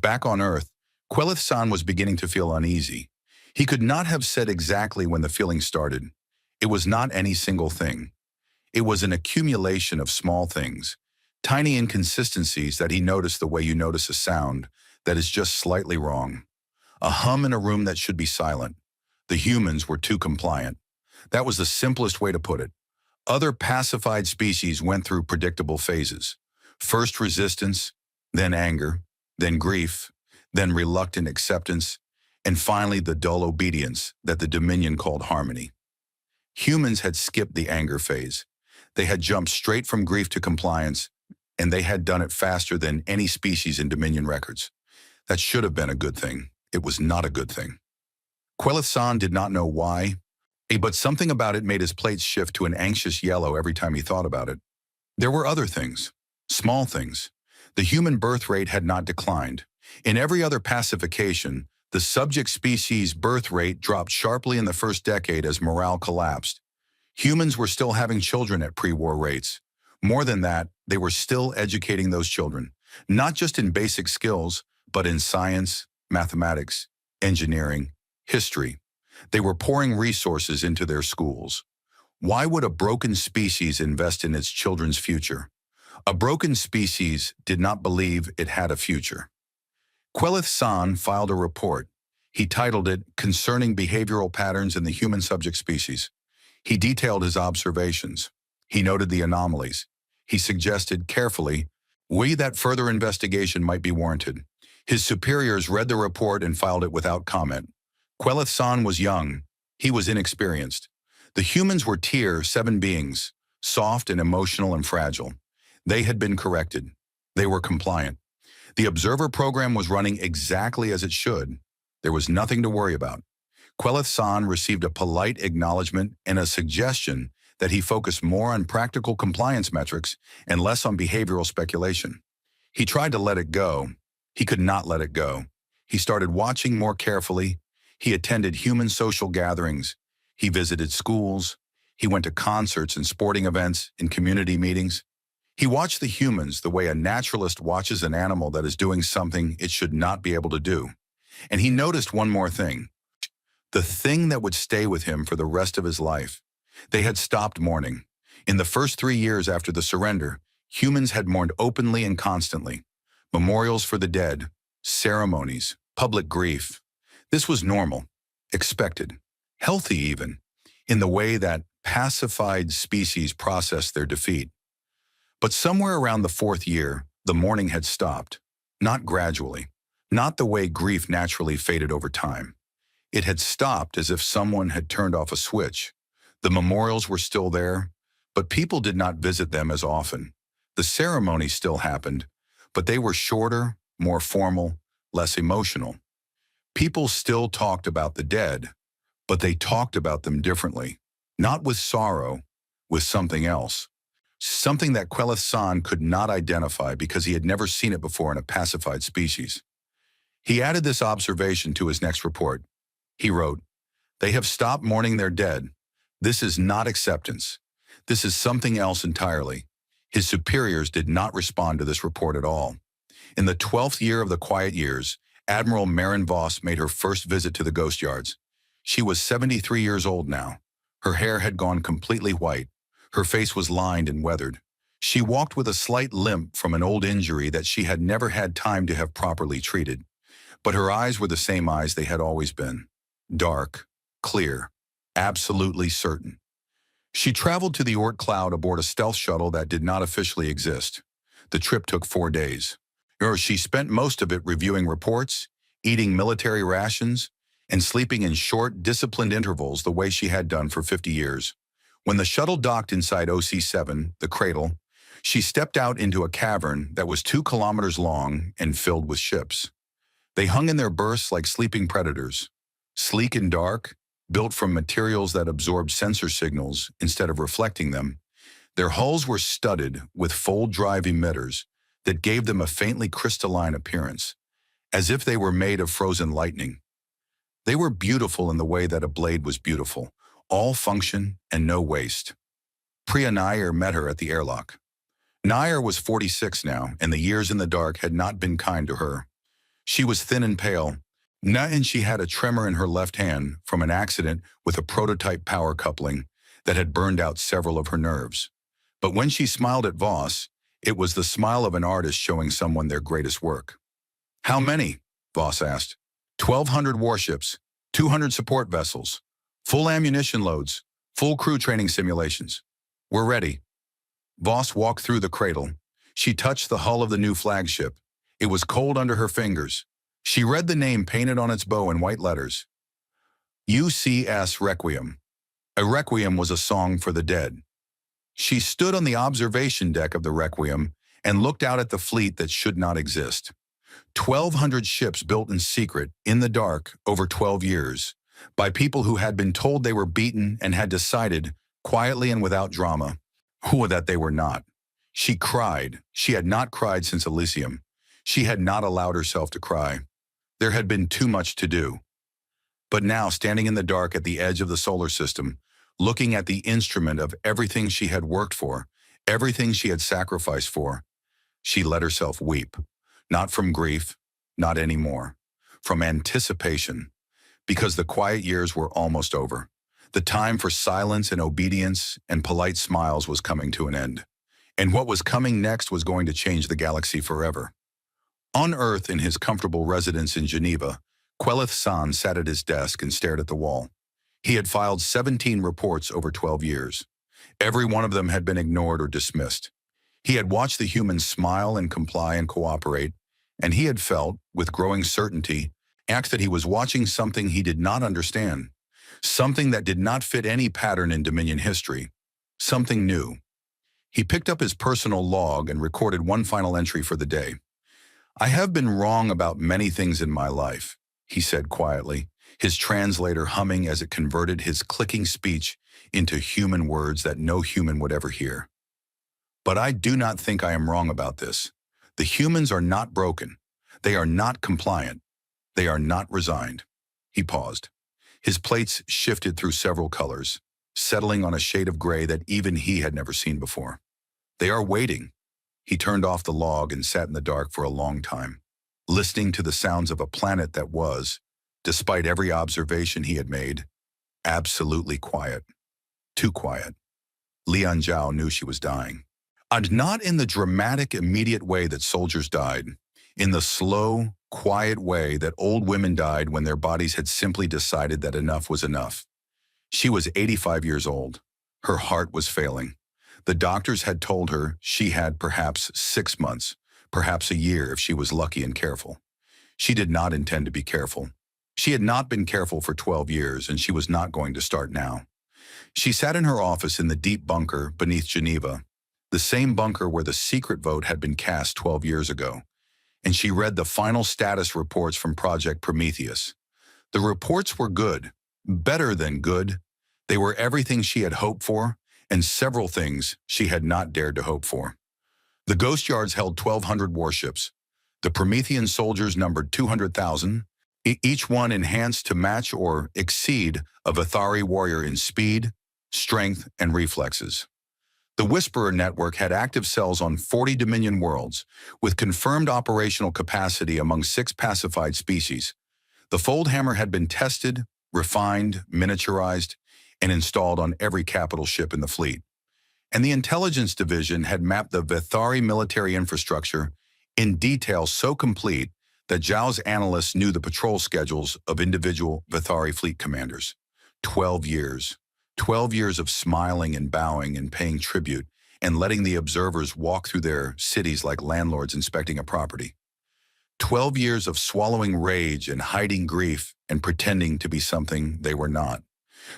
Back on Earth, Quelith-san was beginning to feel uneasy. He could not have said exactly when the feeling started. It was not any single thing. It was an accumulation of small things, tiny inconsistencies that he noticed the way you notice a sound that is just slightly wrong. A hum in a room that should be silent. The humans were too compliant. That was the simplest way to put it. Other pacified species went through predictable phases. First resistance, then anger, then grief, then reluctant acceptance, and finally the dull obedience that the Dominion called harmony. Humans had skipped the anger phase. They had jumped straight from grief to compliance, and they had done it faster than any species in Dominion records. That should have been a good thing. It was not a good thing. Quelith-san did not know why, but something about it made his plates shift to an anxious yellow every time he thought about it. There were other things, small things. The human birth rate had not declined. In every other pacification, the subject species' birth rate dropped sharply in the first decade as morale collapsed. Humans were still having children at pre-war rates. More than that, they were still educating those children, not just in basic skills, but in science, mathematics, engineering, history. They were pouring resources into their schools. Why would a broken species invest in its children's future? A broken species did not believe it had a future. Quelith-san filed a report. He titled it Concerning Behavioral Patterns in the Human Subject Species. He detailed his observations. He noted the anomalies. He suggested carefully that further investigation might be warranted. His superiors read the report and filed it without comment. Quelith-san was young. He was inexperienced. The humans were Tier 7 beings, soft and emotional and fragile. They had been corrected. They were compliant. The observer program was running exactly as it should. There was nothing to worry about. Quelith-san received a polite acknowledgement and a suggestion that he focus more on practical compliance metrics and less on behavioral speculation. He tried to let it go. He could not let it go. He started watching more carefully. He attended human social gatherings. He visited schools. He went to concerts and sporting events and community meetings. He watched the humans the way a naturalist watches an animal that is doing something it should not be able to do. And he noticed one more thing. The thing that would stay with him for the rest of his life. They had stopped mourning. In the first 3 years after the surrender, humans had mourned openly and constantly. Memorials for the dead, ceremonies, public grief. This was normal, expected, healthy even, in the way that pacified species processed their defeat. But somewhere around the 4th year, the mourning had stopped. Not gradually, Not the way grief naturally faded over time. It had stopped as if someone had turned off a switch. The memorials were still there, but people did not visit them as often. The ceremonies still happened, but they were shorter, more formal, less emotional. People still talked about the dead, but they talked about them differently. Not with sorrow, with something else. Something that Queleth San could not identify because he had never seen it before in a pacified species. He added this observation to his next report. He wrote, "They have stopped mourning their dead. This is not acceptance. This is something else entirely." His superiors did not respond to this report at all. In the 12th year of the quiet years, Admiral Maren Voss made her first visit to the ghost yards. She was 73 years old now. Her hair had gone completely white. Her face was lined and weathered. She walked with a slight limp from an old injury that she had never had time to have properly treated. But her eyes were the same eyes they had always been. Dark, clear, absolutely certain. She traveled to the Oort cloud aboard a stealth shuttle that did not officially exist. The trip took 4 days. She spent most of it reviewing reports, eating military rations, and sleeping in short, disciplined intervals the way she had done for 50 years. When the shuttle docked inside OC-7, the cradle, she stepped out into a cavern that was 2 kilometers long and filled with ships. They hung in their berths like sleeping predators. Sleek and dark, built from materials that absorbed sensor signals instead of reflecting them, their hulls were studded with fold drive emitters that gave them a faintly crystalline appearance, as if they were made of frozen lightning. They were beautiful in the way that a blade was beautiful, all function and no waste. Priya Nair met her at the airlock. Nair was 46 now, and the years in the dark had not been kind to her. She was thin and pale, and she had a tremor in her left hand from an accident with a prototype power coupling that had burned out several of her nerves. But when she smiled at Voss, it was the smile of an artist showing someone their greatest work. "How many?" Voss asked. 1,200 warships, 200 support vessels, full ammunition loads, full crew training simulations. We're ready." Voss walked through the cradle. She touched the hull of the new flagship. It was cold under her fingers. She read the name painted on its bow in white letters. UCS Requiem. A requiem was a song for the dead. She stood on the observation deck of the Requiem and looked out at the fleet that should not exist. 1,200 ships built in secret, in the dark, over 12 years, by people who had been told they were beaten and had decided, quietly and without drama, that they were not. She cried. She had not cried since Elysium. She had not allowed herself to cry. There had been too much to do. But now, standing in the dark at the edge of the solar system, looking at the instrument of everything she had worked for, everything she had sacrificed for, she let herself weep. Not from grief, not anymore. From anticipation. Because the quiet years were almost over. The time for silence and obedience and polite smiles was coming to an end. And what was coming next was going to change the galaxy forever. On Earth, in his comfortable residence in Geneva, Queleth San sat at his desk and stared at the wall. He had filed 17 reports over 12 years. Every one of them had been ignored or dismissed. He had watched the humans smile and comply and cooperate, and he had felt, with growing certainty, that he was watching something he did not understand, something that did not fit any pattern in Dominion history, something new. He picked up his personal log and recorded one final entry for the day. "I have been wrong about many things in my life," he said quietly, his translator humming as it converted his clicking speech into human words that no human would ever hear. "But I do not think I am wrong about this. The humans are not broken. They are not compliant. They are not resigned." He paused. His plates shifted through several colors, settling on a shade of gray that even he had never seen before. "They are waiting." He turned off the log and sat in the dark for a long time, listening to the sounds of a planet that was, despite every observation he had made, absolutely quiet. Too quiet. Lian Zhao knew she was dying. And not in the dramatic, immediate way that soldiers died, in the slow, quiet way that old women died when their bodies had simply decided that enough was enough. She was 85 years old. Her heart was failing. The doctors had told her she had perhaps 6 months, perhaps a year if she was lucky and careful. She did not intend to be careful. She had not been careful for 12 years, and she was not going to start now. She sat in her office in the deep bunker beneath Geneva, the same bunker where the secret vote had been cast 12 years ago, and she read the final status reports from Project Prometheus. The reports were good, better than good. They were everything she had hoped for, and several things she had not dared to hope for. The Ghost Yards held 1,200 warships. The Promethean soldiers numbered 200,000, each one enhanced to match or exceed a Vithari warrior in speed, strength, and reflexes. The Whisperer network had active cells on 40 Dominion worlds, with confirmed operational capacity among 6 pacified species. The Foldhammer had been tested, refined, miniaturized, and installed on every capital ship in the fleet. And the Intelligence Division had mapped the Vithari military infrastructure in detail so complete that Zhao's analysts knew the patrol schedules of individual Vithari fleet commanders. 12 years. 12 years of smiling and bowing and paying tribute and letting the observers walk through their cities like landlords inspecting a property. 12 years of swallowing rage and hiding grief and pretending to be something they were not.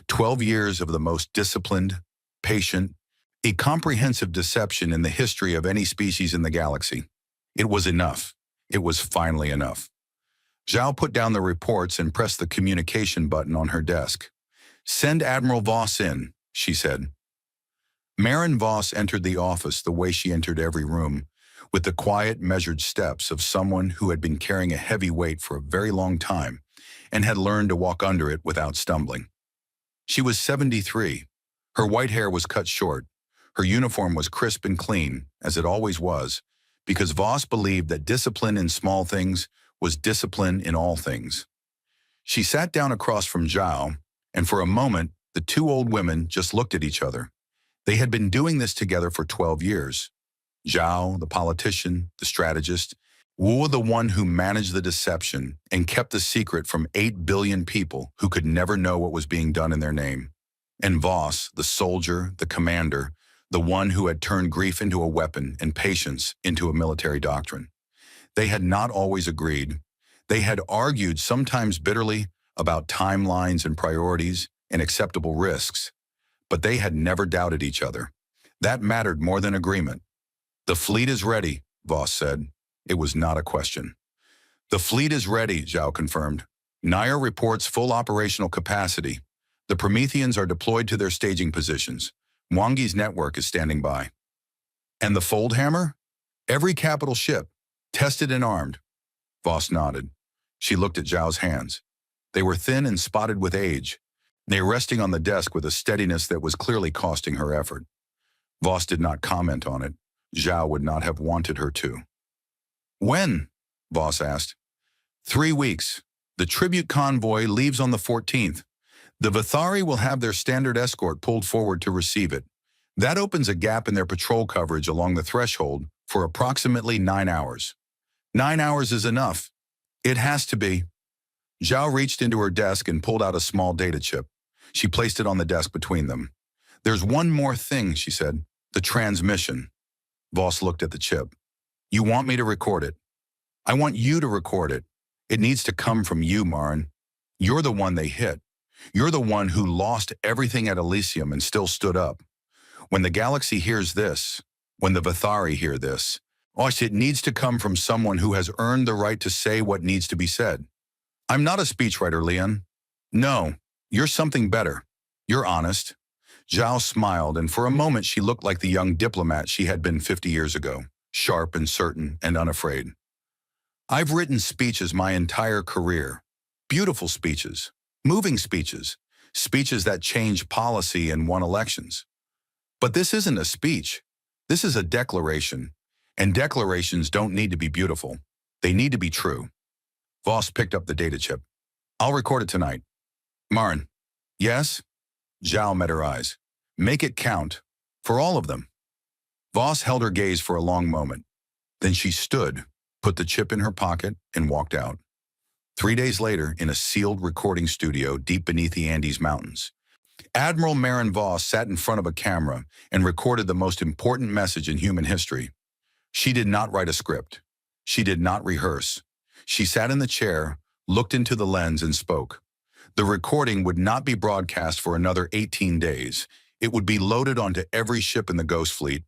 12 years of the most disciplined, patient, incomprehensive deception in the history of any species in the galaxy. It was enough. It was finally enough. Zhao put down the reports and pressed the communication button on her desk. "Send Admiral Voss in," she said. Marin Voss entered the office the way she entered every room, with the quiet, measured steps of someone who had been carrying a heavy weight for a very long time and had learned to walk under it without stumbling. She was 73. Her white hair was cut short. Her uniform was crisp and clean, as it always was, because Voss believed that discipline in small things was discipline in all things. She sat down across from Zhao, and for a moment, the 2 old women just looked at each other. They had been doing this together for 12 years. Zhao, the politician, the strategist, Wu, the one who managed the deception and kept the secret from 8 billion people who could never know what was being done in their name. And Voss, the soldier, the commander, the one who had turned grief into a weapon and patience into a military doctrine. They had not always agreed. They had argued, sometimes bitterly, about timelines and priorities and acceptable risks, but they had never doubted each other. That mattered more than agreement. "The fleet is ready," Voss said. It was not a question. "The fleet is ready," Zhao confirmed. "Nair reports full operational capacity. The Prometheans are deployed to their staging positions. Wangi's network is standing by." "And the Foldhammer?" "Every capital ship, tested and armed." Voss nodded. She looked at Zhao's hands. They were thin and spotted with age. They were resting on the desk with a steadiness that was clearly costing her effort. Voss did not comment on it. Zhao would not have wanted her to. "When?" Voss asked. 3 weeks. The tribute convoy leaves on the 14th. The Vithari will have their standard escort pulled forward to receive it. That opens a gap in their patrol coverage along the threshold for approximately 9 hours. 9 hours is enough. It has to be. Zhao reached into her desk and pulled out a small data chip. She placed it on the desk between them. "There's one more thing," she said. "The transmission." Voss looked at the chip. "You want me to record it?" "I want you to record it. It needs to come from you, Marin. You're the one they hit. You're the one who lost everything at Elysium and still stood up. When the galaxy hears this, when the Vithari hear this, it needs to come from someone who has earned the right to say what needs to be said. I'm not a speechwriter, Leon. No, you're something better. You're honest." Zhao smiled, and for a moment she looked like the young diplomat she had been 50 years ago, sharp and certain and unafraid. "I've written speeches my entire career. Beautiful speeches, moving speeches, speeches that changed policy and won elections. But this isn't a speech. This is a declaration, and declarations don't need to be beautiful. They need to be true." Voss picked up the data chip. "I'll record it tonight." "Marin." "Yes?" Zhao met her eyes. "Make it count. For all of them." Voss held her gaze for a long moment. Then she stood, put the chip in her pocket, and walked out. 3 days later, in a sealed recording studio deep beneath the Andes Mountains, Admiral Marin Voss sat in front of a camera and recorded the most important message in human history. She did not write a script. She did not rehearse. She sat in the chair, looked into the lens, and spoke. The recording would not be broadcast for another 18 days. It would be loaded onto every ship in the Ghost Fleet,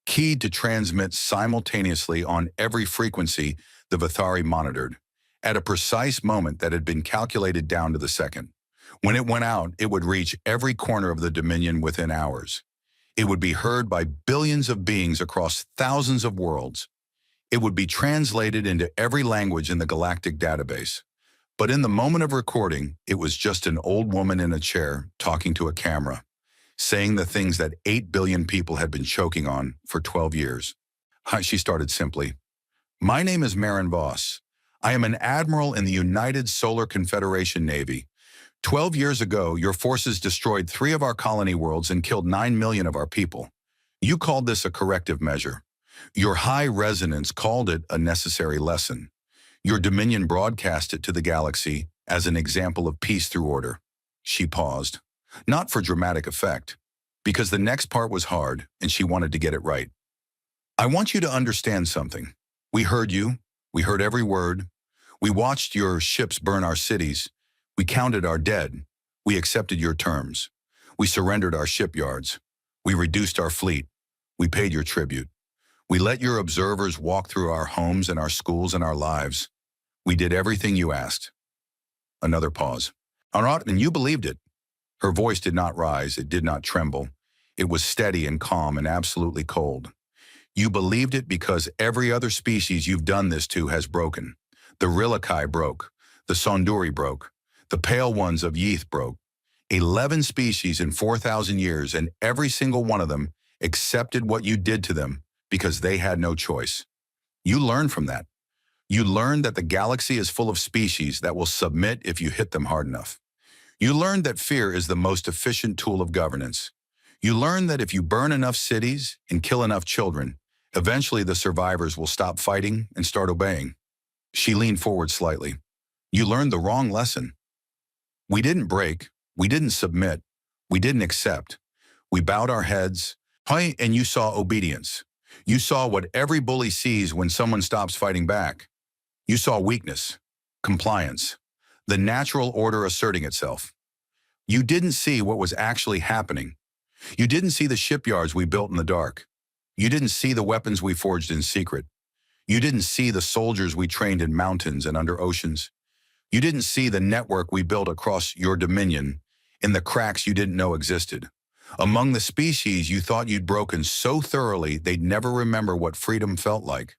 keyed to transmit simultaneously on every frequency the Vithari monitored, at a precise moment that had been calculated down to the second. When it went out, it would reach every corner of the Dominion within hours. It would be heard by billions of beings across thousands of worlds. It would be translated into every language in the galactic database. But in the moment of recording, it was just an old woman in a chair talking to a camera, saying the things that 8 billion people had been choking on for 12 years. She started simply. My name is Marin Voss. I am an admiral in the United Solar Confederation Navy. 12 years ago, your forces destroyed 3 of our colony worlds and killed 9 million of our people. You called this a corrective measure. Your high resonance called it a necessary lesson. Your Dominion broadcast it to the galaxy as an example of peace through order. She paused, not for dramatic effect, because the next part was hard and she wanted to get it right. I want you to understand something. We heard you. We heard every word. We watched your ships burn our cities. We counted our dead. We accepted your terms. We surrendered our shipyards. We reduced our fleet. We paid your tribute. We let your observers walk through our homes and our schools and our lives. We did everything you asked. Another pause. And you believed it. Her voice did not rise. It did not tremble. It was steady and calm and absolutely cold. You believed it because every other species you've done this to has broken. The Rilakai broke. The Sonduri broke. The pale ones of Yeath broke. 11 species in 4,000 years, and every single one of them accepted what you did to them because they had no choice. You learned from that. You learned that the galaxy is full of species that will submit if you hit them hard enough. You learned that fear is the most efficient tool of governance. You learned that if you burn enough cities and kill enough children, eventually the survivors will stop fighting and start obeying. She leaned forward slightly. You learned the wrong lesson. We didn't break. We didn't submit. We didn't accept. We bowed our heads, and you saw obedience. You saw what every bully sees when someone stops fighting back. You saw weakness, compliance, the natural order asserting itself. You didn't see what was actually happening. You didn't see the shipyards we built in the dark. You didn't see the weapons we forged in secret. You didn't see the soldiers we trained in mountains and under oceans. You didn't see the network we built across your dominion in the cracks you didn't know existed. Among the species you thought you'd broken so thoroughly they'd never remember what freedom felt like.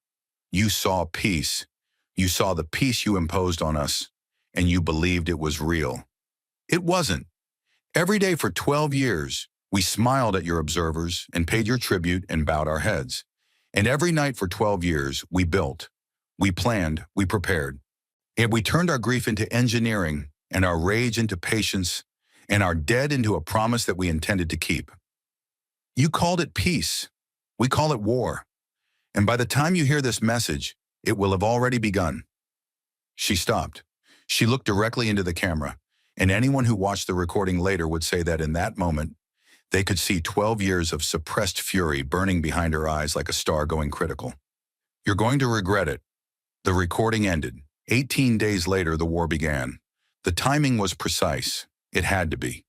You saw peace. You saw the peace you imposed on us, and you believed it was real. It wasn't. Every day for 12 years, we smiled at your observers and paid your tribute and bowed our heads. And every night for 12 years, we built, we planned, we prepared. And we turned our grief into engineering and our rage into patience and our dead into a promise that we intended to keep. You called it peace. We call it war. And by the time you hear this message, it will have already begun. She stopped. She looked directly into the camera, and anyone who watched the recording later would say that in that moment, they could see 12 years of suppressed fury burning behind her eyes like a star going critical. You're going to regret it. The recording ended. 18 days later, the war began. The timing was precise. It had to be.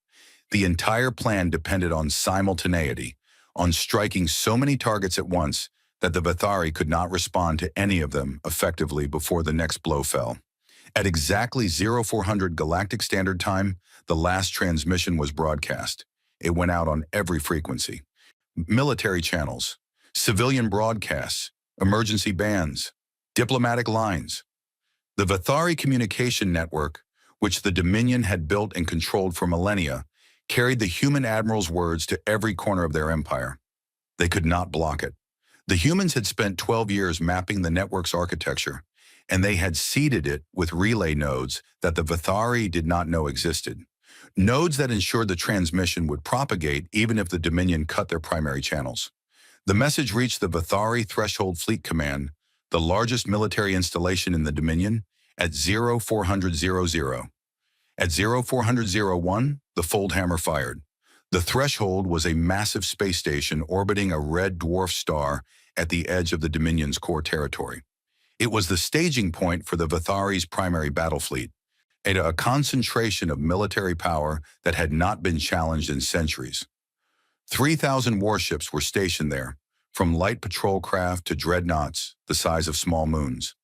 The entire plan depended on simultaneity, on striking so many targets at once that the Vithari could not respond to any of them effectively before the next blow fell. At exactly 0400 Galactic Standard Time, the last transmission was broadcast. It went out on every frequency. Military channels, civilian broadcasts, emergency bands, diplomatic lines. The Vithari communication network, which the Dominion had built and controlled for millennia, carried the human admiral's words to every corner of their empire. They could not block it. The humans had spent 12 years mapping the network's architecture, and they had seeded it with relay nodes that the Vithari did not know existed. Nodes that ensured the transmission would propagate even if the Dominion cut their primary channels. The message reached the Vithari Threshold Fleet Command, the largest military installation in the Dominion, at 0400. At 0400 the Foldhammer fired. The Threshold was a massive space station orbiting a red dwarf star at the edge of the Dominion's core territory. It was the staging point for the Vithari's primary battle fleet, a concentration of military power that had not been challenged in centuries. 3,000 warships were stationed there, from light patrol craft to dreadnoughts the size of small moons.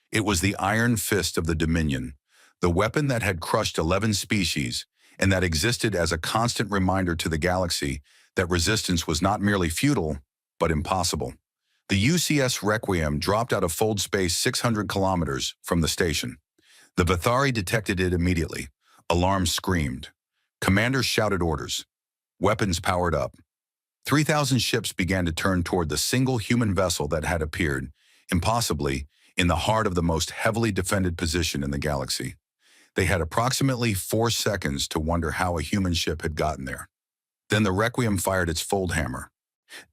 It was the iron fist of the Dominion, the weapon that had crushed 11 species and that existed as a constant reminder to the galaxy that resistance was not merely futile, but impossible. The UCS Requiem dropped out of fold space 600 kilometers from the station. The Vithari detected it immediately. Alarms screamed. Commanders shouted orders. Weapons powered up. 3,000 ships began to turn toward the single human vessel that had appeared, impossibly, in the heart of the most heavily defended position in the galaxy. They had approximately 4 seconds to wonder how a human ship had gotten there. Then the Requiem fired its fold hammer.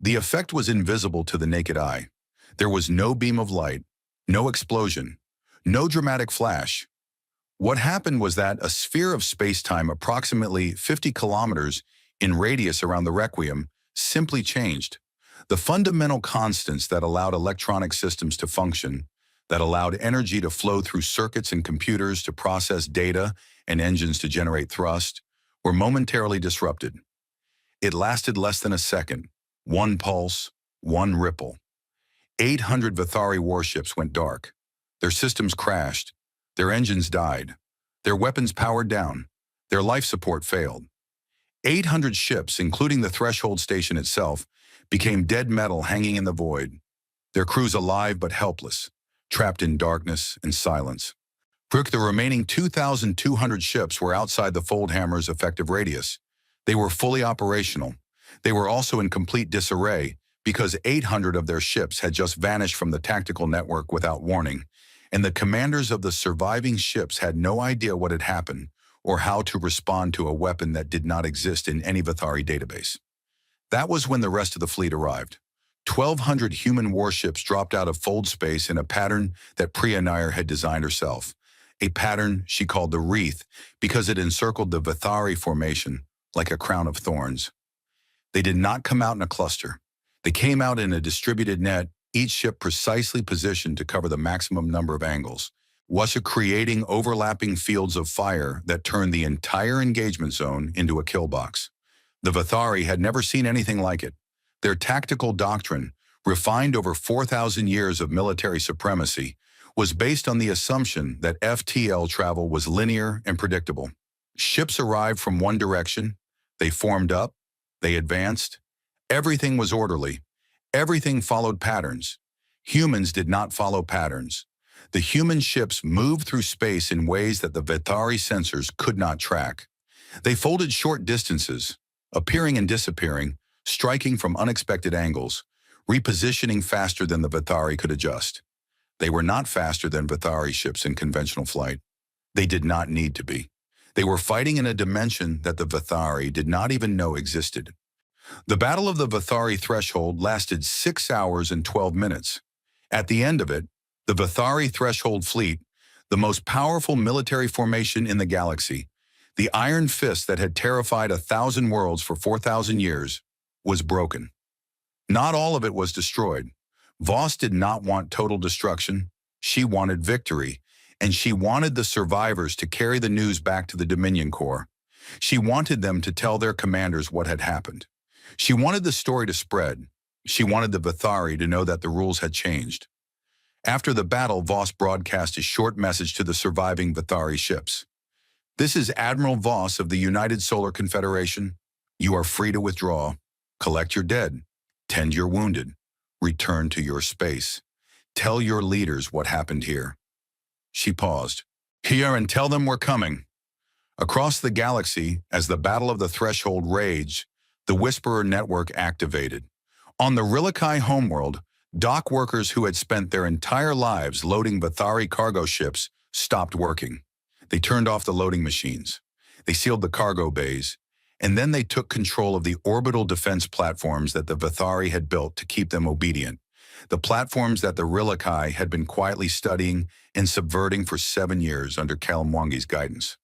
The effect was invisible to the naked eye. There was no beam of light, no explosion, no dramatic flash. What happened was that a sphere of space-time approximately 50 kilometers in radius around the Requiem simply changed. The fundamental constants that allowed electronic systems to function, that allowed energy to flow through circuits and computers to process data and engines to generate thrust, were momentarily disrupted. It lasted less than a second. One pulse, one ripple. 800 Vithari warships went dark. Their systems crashed. Their engines died. Their weapons powered down. Their life support failed. 800 ships, including the threshold station itself, became dead metal hanging in the void. Their crews alive but helpless, trapped in darkness and silence. The remaining 2,200 ships were outside the fold hammer's effective radius. They were fully operational. They were also in complete disarray because 800 of their ships had just vanished from the tactical network without warning, and the commanders of the surviving ships had no idea what had happened or how to respond to a weapon that did not exist in any Vithari database. That was when the rest of the fleet arrived. 1,200 human warships dropped out of fold space in a pattern that Priya Nair had designed herself, a pattern she called the Wreath because it encircled the Vithari formation like a crown of thorns. They did not come out in a cluster. They came out in a distributed net, each ship precisely positioned to cover the maximum number of angles, creating overlapping fields of fire that turned the entire engagement zone into a kill box. The Vithari had never seen anything like it. Their tactical doctrine, refined over 4,000 years of military supremacy, was based on the assumption that FTL travel was linear and predictable. Ships arrived from one direction, they formed up, they advanced. Everything was orderly. Everything followed patterns. Humans did not follow patterns. The human ships moved through space in ways that the Vithari sensors could not track. They folded short distances, appearing and disappearing, striking from unexpected angles, repositioning faster than the Vithari could adjust. They were not faster than Vithari ships in conventional flight. They did not need to be. They were fighting in a dimension that the Vithari did not even know existed. The Battle of the Vithari Threshold lasted 6 hours and 12 minutes. At the end of it, the Vithari Threshold Fleet, the most powerful military formation in the galaxy, the iron fist that had terrified 1,000 worlds for 4,000 years, was broken. Not all of it was destroyed. Voss did not want total destruction. She wanted victory, and she wanted the survivors to carry the news back to the Dominion Corps. She wanted them to tell their commanders what had happened. She wanted the story to spread. She wanted the Vithari to know that the rules had changed. After the battle, Voss broadcast a short message to the surviving Vithari ships. "This is Admiral Voss of the United Solar Confederation. You are free to withdraw. Collect your dead. Tend your wounded. Return to your space. Tell your leaders what happened here." She paused. "Here, and tell them we're coming." Across the galaxy, as the Battle of the Threshold raged, the Whisperer network activated. On the Rilikai homeworld, dock workers who had spent their entire lives loading Vithari cargo ships stopped working. They turned off the loading machines. They sealed the cargo bays, and then they took control of the orbital defense platforms that the Vithari had built to keep them obedient, the platforms that the Rilikai had been quietly studying and subverting for 7 years under Kalimwangi's guidance.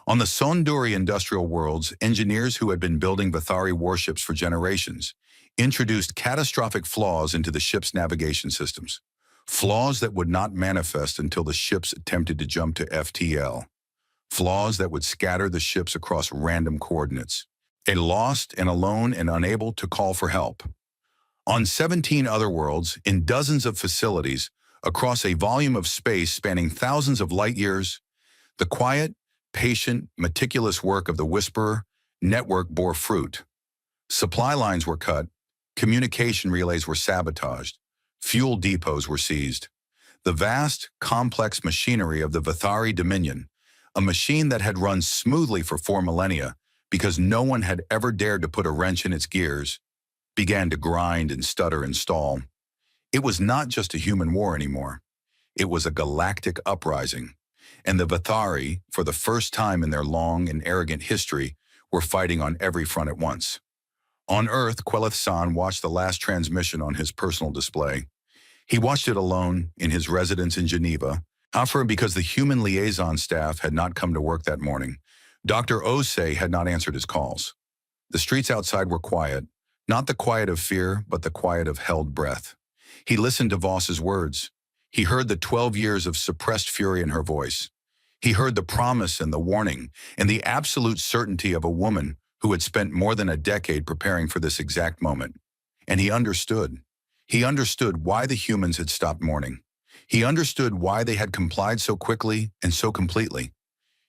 On the Sonduri industrial worlds, engineers who had been building Vithari warships for generations introduced catastrophic flaws into the ship's navigation systems. Flaws that would not manifest until the ships attempted to jump to FTL. Flaws that would scatter the ships across random coordinates. A lost and alone and unable to call for help. On 17 other worlds, in dozens of facilities, across a volume of space spanning thousands of light years, the quiet, patient, meticulous work of the Whisperer network bore fruit. Supply lines were cut, communication relays were sabotaged, fuel depots were seized. The vast, complex machinery of the Vithari Dominion, a machine that had run smoothly for 4 millennia because no one had ever dared to put a wrench in its gears, began to grind and stutter and stall. It was not just a human war anymore. It was a galactic uprising. And the Vithari, for the first time in their long and arrogant history, were fighting on every front at once. On Earth, Queleth-San watched the last transmission on his personal display. He watched it alone in his residence in Geneva, however, because the human liaison staff had not come to work that morning. Dr. Osei had not answered his calls. The streets outside were quiet, not the quiet of fear, but the quiet of held breath. He listened to Voss's words. He heard the 12 years of suppressed fury in her voice. He heard the promise and the warning and the absolute certainty of a woman who had spent more than a decade preparing for this exact moment. And he understood. He understood why the humans had stopped mourning. He understood why they had complied so quickly and so completely.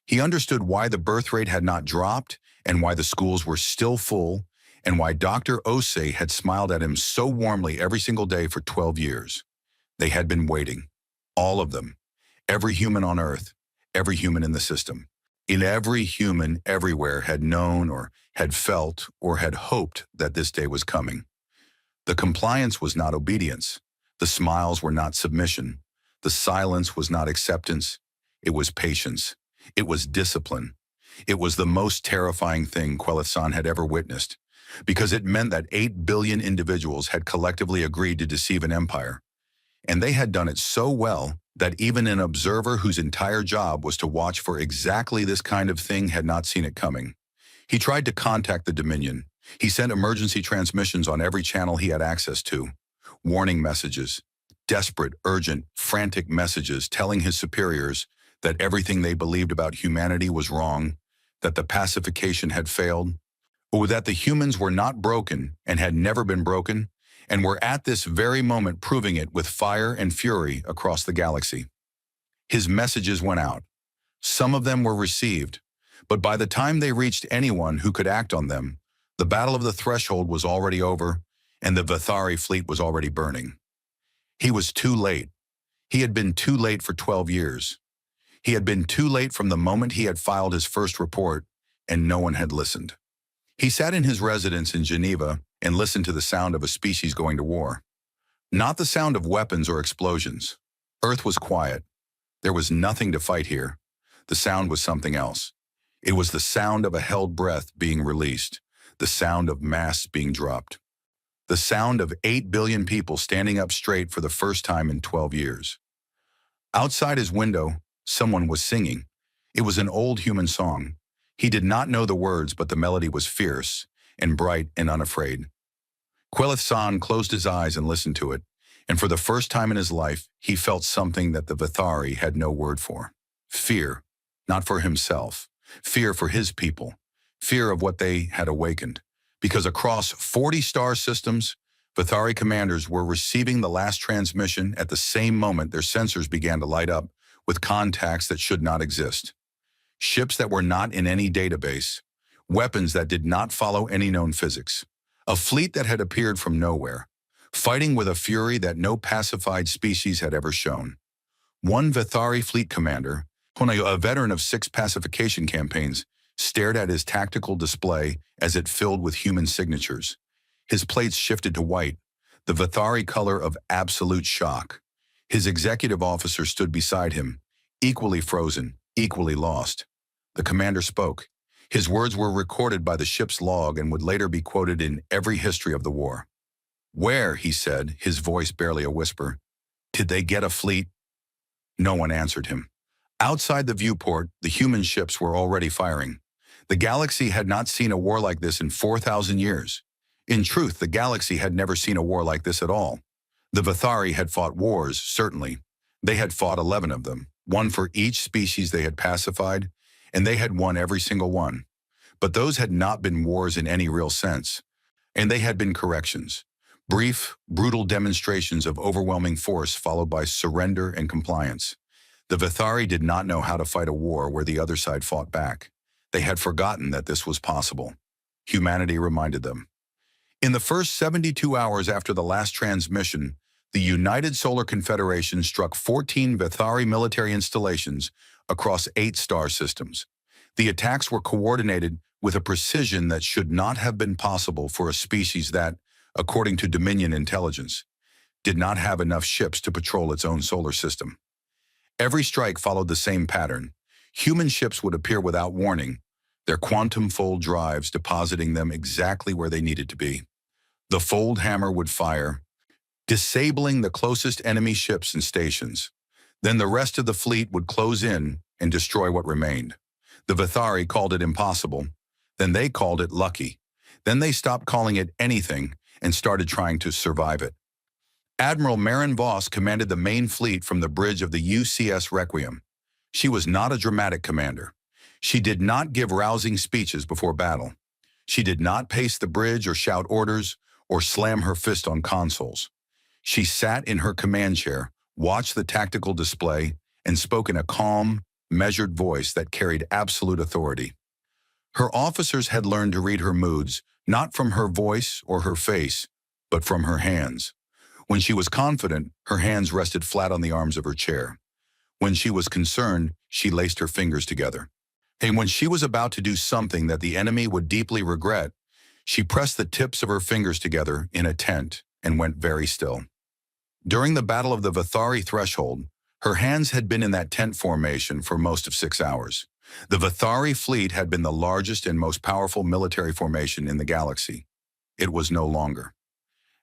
He understood why the birth rate had not dropped and why the schools were still full and why Dr. Osei had smiled at him so warmly every single day for 12 years. They had been waiting. All of them. Every human on Earth. Every human in the system. And every human everywhere had known or had felt or had hoped that this day was coming. The compliance was not obedience. The smiles were not submission. The silence was not acceptance. It was patience. It was discipline. It was the most terrifying thing Queleth-San had ever witnessed, because it meant that 8 billion individuals had collectively agreed to deceive an empire. And they had done it so well that even an observer whose entire job was to watch for exactly this kind of thing had not seen it coming. He tried to contact the Dominion. He sent emergency transmissions on every channel he had access to. Warning messages, desperate, urgent, frantic messages telling his superiors that everything they believed about humanity was wrong, that the pacification had failed, or that the humans were not broken and had never been broken, and were at this very moment proving it with fire and fury across the galaxy. His messages went out. Some of them were received, but by the time they reached anyone who could act on them, the battle of the threshold was already over, and the Vithari fleet was already burning. He was too late. He had been too late for 12 years. He had been too late from the moment he had filed his first report, and no one had listened. He sat in his residence in Geneva and listened to the sound of a species going to war. Not the sound of weapons or explosions. Earth was quiet. There was nothing to fight here. The sound was something else. It was the sound of a held breath being released, the sound of mass being dropped, the sound of 8 billion people standing up straight for the first time in 12 years. Outside his window, someone was singing. It was an old human song. He did not know the words, but the melody was fierce and bright and unafraid. Queleth-San closed his eyes and listened to it, and for the first time in his life, he felt something that the Vithari had no word for. Fear, not for himself. Fear for his people. Fear of what they had awakened. Because across 40 star systems, Vithari commanders were receiving the last transmission at the same moment their sensors began to light up with contacts that should not exist. Ships that were not in any database, weapons that did not follow any known physics, a fleet that had appeared from nowhere, fighting with a fury that no pacified species had ever shown. One Vithari fleet commander, a veteran of 6 pacification campaigns, stared at his tactical display as it filled with human signatures. His plates shifted to white, the Vithari color of absolute shock. His executive officer stood beside him, equally frozen, equally lost. The commander spoke. His words were recorded by the ship's log and would later be quoted in every history of the war. "Where," he said, his voice barely a whisper, "did they get a fleet?" No one answered him. Outside the viewport, the human ships were already firing. The galaxy had not seen a war like this in 4,000 years. In truth, the galaxy had never seen a war like this at all. The Vithari had fought wars, certainly. They had fought 11 of them, one for each species they had pacified, and they had won every single one. But those had not been wars in any real sense, and they had been corrections. Brief, brutal demonstrations of overwhelming force followed by surrender and compliance. The Vithari did not know how to fight a war where the other side fought back. They had forgotten that this was possible. Humanity reminded them. In the first 72 hours after the last transmission, the United Solar Confederation struck 14 Vithari military installations across 8 star systems. The attacks were coordinated with a precision that should not have been possible for a species that, according to Dominion intelligence, did not have enough ships to patrol its own solar system. Every strike followed the same pattern. Human ships would appear without warning, their quantum fold drives depositing them exactly where they needed to be. The fold hammer would fire, disabling the closest enemy ships and stations. Then the rest of the fleet would close in and destroy what remained. The Vithari called it impossible. Then they called it lucky. Then they stopped calling it anything and started trying to survive it. Admiral Maren Voss commanded the main fleet from the bridge of the UCS Requiem. She was not a dramatic commander. She did not give rousing speeches before battle. She did not pace the bridge or shout orders or slam her fist on consoles. She sat in her command chair, watched the tactical display, and spoke in a calm, measured voice that carried absolute authority. Her officers had learned to read her moods, not from her voice or her face, but from her hands. When she was confident, her hands rested flat on the arms of her chair. When she was concerned, she laced her fingers together. And when she was about to do something that the enemy would deeply regret, she pressed the tips of her fingers together in a tent and went very still. During the Battle of the Vithari Threshold, her hands had been in that tent formation for most of 6 hours. The Vithari fleet had been the largest and most powerful military formation in the galaxy. It was no longer.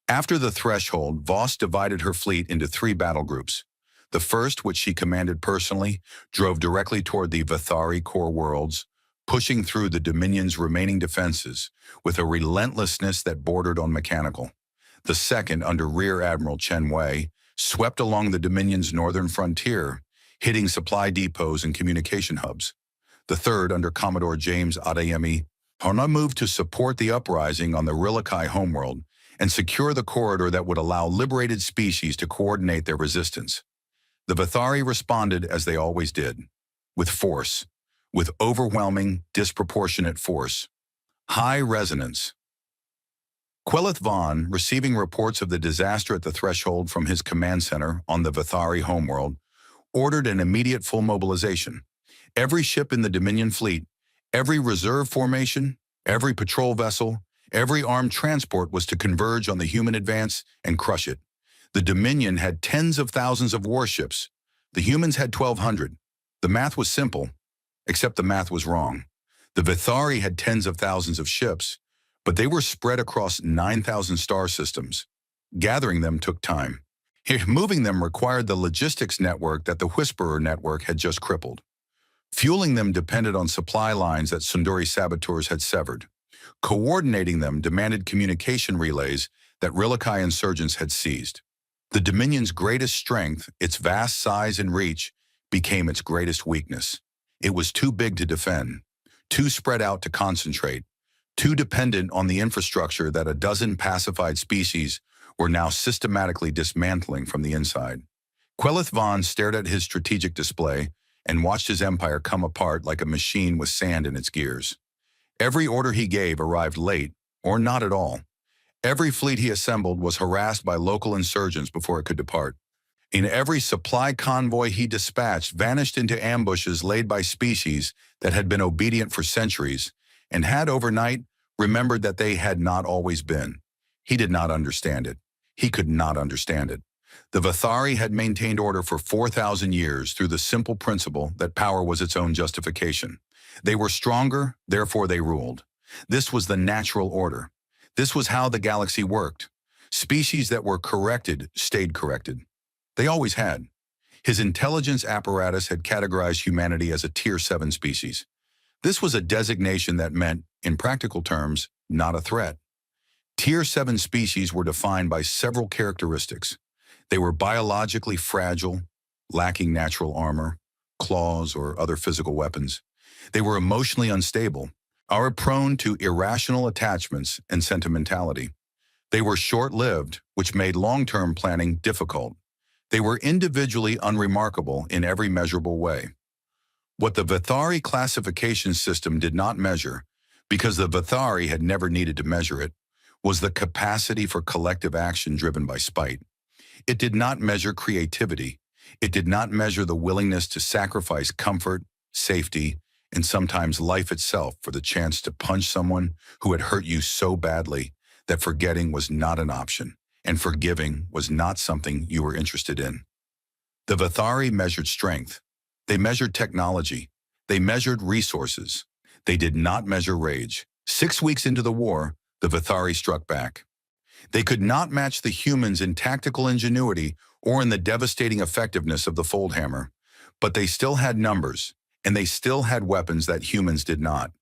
After the threshold, Voss divided her fleet into 3 battle groups. The first, which she commanded personally, drove directly toward the Vithari core worlds, pushing through the Dominion's remaining defenses with a relentlessness that bordered on mechanical. The second, under Rear Admiral Chen Wei, swept along the Dominion's northern frontier, hitting supply depots and communication hubs. The third, under Commodore James Adeyemi, Hona moved to support the uprising on the Rilakai homeworld and secure the corridor that would allow liberated species to coordinate their resistance. The Vithari responded as they always did, with force, with overwhelming, disproportionate force. High resonance. Quelith Vaughn, receiving reports of the disaster at the threshold from his command center on the Vithari homeworld, ordered an immediate full mobilization. Every ship in the Dominion fleet, every reserve formation, every patrol vessel, every armed transport was to converge on the human advance and crush it. The Dominion had tens of thousands of warships. The humans had 1,200. The math was simple, except the math was wrong. The Vithari had tens of thousands of ships, but they were spread across 9,000 star systems. Gathering them took time. Moving them required the logistics network that the Whisperer network had just crippled. Fueling them depended on supply lines that Sundari saboteurs had severed. Coordinating them demanded communication relays that Rilakai insurgents had seized. The Dominion's greatest strength, its vast size and reach, became its greatest weakness. It was too big to defend, too spread out to concentrate, too dependent on the infrastructure that a dozen pacified species were now systematically dismantling from the inside. Quelith Vaughn stared at his strategic display and watched his empire come apart like a machine with sand in its gears. Every order he gave arrived late, or not at all. Every fleet he assembled was harassed by local insurgents before it could depart. In every supply convoy he dispatched vanished into ambushes laid by species that had been obedient for centuries and had overnight remembered that they had not always been. He did not understand it. He could not understand it. The Vithari had maintained order for 4,000 years through the simple principle that power was its own justification. They were stronger, therefore they ruled. This was the natural order. This was how the galaxy worked. Species that were corrected stayed corrected. They always had. His intelligence apparatus had categorized humanity as a Tier 7 species. This was a designation that meant, in practical terms, not a threat. Tier 7 species were defined by several characteristics. They were biologically fragile, lacking natural armor, claws, or other physical weapons. They were emotionally unstable, are prone to irrational attachments and sentimentality. They were short-lived, which made long-term planning difficult. They were individually unremarkable in every measurable way. What the Vithari classification system did not measure, because the Vithari had never needed to measure it, was the capacity for collective action driven by spite. It did not measure creativity. It did not measure the willingness to sacrifice comfort, safety, and sometimes life itself for the chance to punch someone who had hurt you so badly that forgetting was not an option, and forgiving was not something you were interested in. The Vithari measured strength. They measured technology. They measured resources. They did not measure rage. 6 weeks into the war, the Vithari struck back. They could not match the humans in tactical ingenuity or in the devastating effectiveness of the Foldhammer, but they still had numbers, and they still had weapons that humans did not.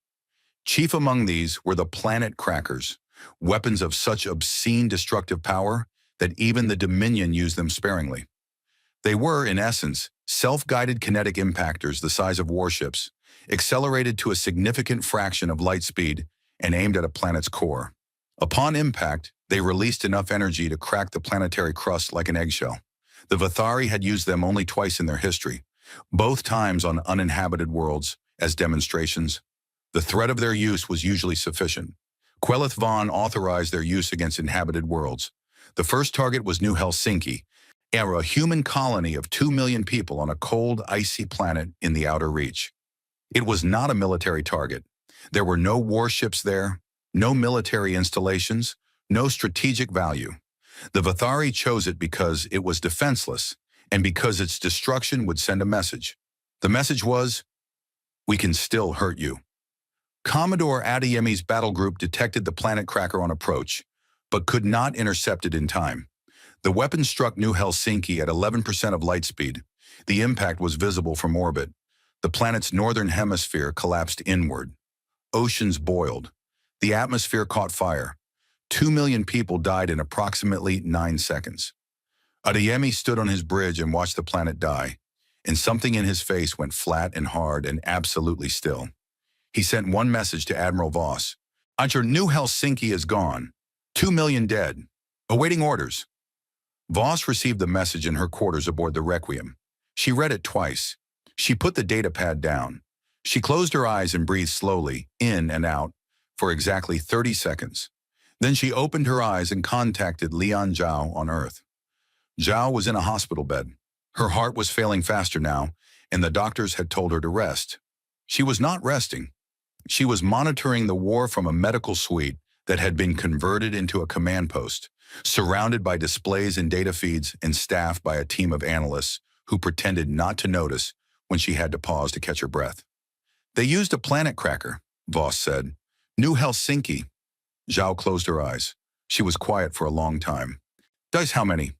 Chief among these were the planet crackers, weapons of such obscene destructive power that even the Dominion used them sparingly. They were, in essence, self-guided kinetic impactors the size of warships, accelerated to a significant fraction of light speed and aimed at a planet's core. Upon impact, they released enough energy to crack the planetary crust like an eggshell. The Vithari had used them only twice in their history, both times on uninhabited worlds, as demonstrations. The threat of their use was usually sufficient. Quelith Vaughn authorized their use against inhabited worlds. The first target was New Helsinki, a human colony of 2 million people on a cold, icy planet in the outer reach. It was not a military target. There were no warships there, no military installations, no strategic value. The Vithari chose it because it was defenseless and because its destruction would send a message. The message was, "We can still hurt you." Commodore Adeyemi's battle group detected the planet cracker on approach, but could not intercept it in time. The weapon struck New Helsinki at 11% of light speed. The impact was visible from orbit. The planet's northern hemisphere collapsed inward. Oceans boiled. The atmosphere caught fire. 2 million people died in approximately 9 seconds. Adeyemi stood on his bridge and watched the planet die, and something in his face went flat and hard and absolutely still. He sent one message to Admiral Voss. "Your New Helsinki is gone. 2 million dead. Awaiting orders." Voss received the message in her quarters aboard the Requiem. She read it twice. She put the data pad down. She closed her eyes and breathed slowly, in and out, for exactly 30 seconds. Then she opened her eyes and contacted Leon Zhao on Earth. Zhao was in a hospital bed. Her heart was failing faster now, and the doctors had told her to rest. She was not resting. She was monitoring the war from a medical suite that had been converted into a command post, surrounded by displays and data feeds and staffed by a team of analysts who pretended not to notice when she had to pause to catch her breath. "They used a planet cracker," Voss said. "New Helsinki." Zhao closed her eyes. She was quiet for a long time. "Dice how many?"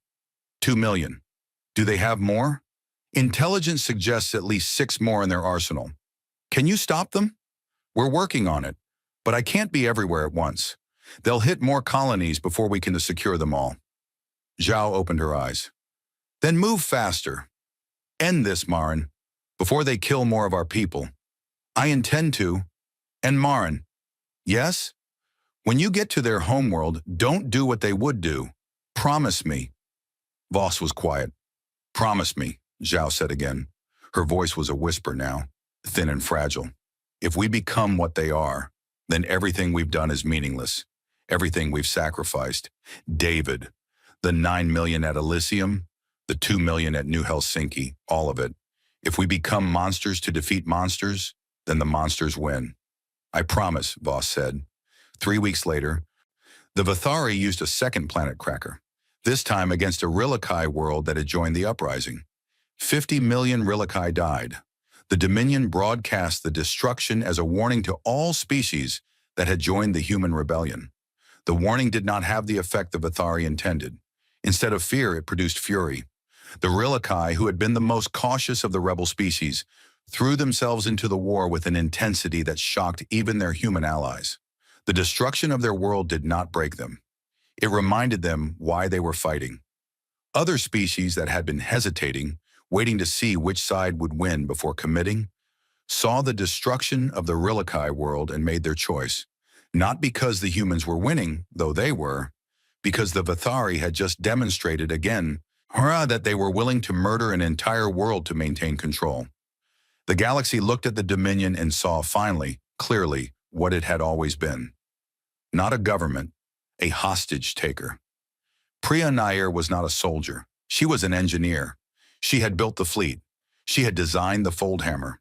2 million. "Do they have more?" "Intelligence suggests at least 6 more in their arsenal." "Can you stop them?" "We're working on it, but I can't be everywhere at once. They'll hit more colonies before we can secure them all." Zhao opened her eyes. "Then move faster. End this, Marin, before they kill more of our people." "I intend to." "And Marin." "Yes?" "When you get to their homeworld, don't do what they would do. Promise me." Voss was quiet. "Promise me," Zhao said again. Her voice was a whisper now, thin and fragile. "If we become what they are, then everything we've done is meaningless. Everything we've sacrificed. David, the 9 million at Elysium, the 2 million at New Helsinki, all of it. If we become monsters to defeat monsters, then the monsters win." "I promise," Voss said. 3 weeks later, the Vithari used a second planet cracker, this time against a Rilikai world that had joined the uprising. 50 million Rilikai died. The Dominion broadcast the destruction as a warning to all species that had joined the human rebellion. The warning did not have the effect the Vithari intended. Instead of fear, it produced fury. The Rilikai, who had been the most cautious of the rebel species, threw themselves into the war with an intensity that shocked even their human allies. The destruction of their world did not break them. It reminded them why they were fighting. Other species that had been hesitating, waiting to see which side would win before committing, saw the destruction of the Rilikai world and made their choice. Not because the humans were winning, though they were, because the Vithari had just demonstrated again, hurrah, that they were willing to murder an entire world to maintain control. The galaxy looked at the Dominion and saw finally, clearly, what it had always been. Not a government, a hostage taker. Priya Nair was not a soldier. She was an engineer. She had built the fleet. She had designed the Foldhammer.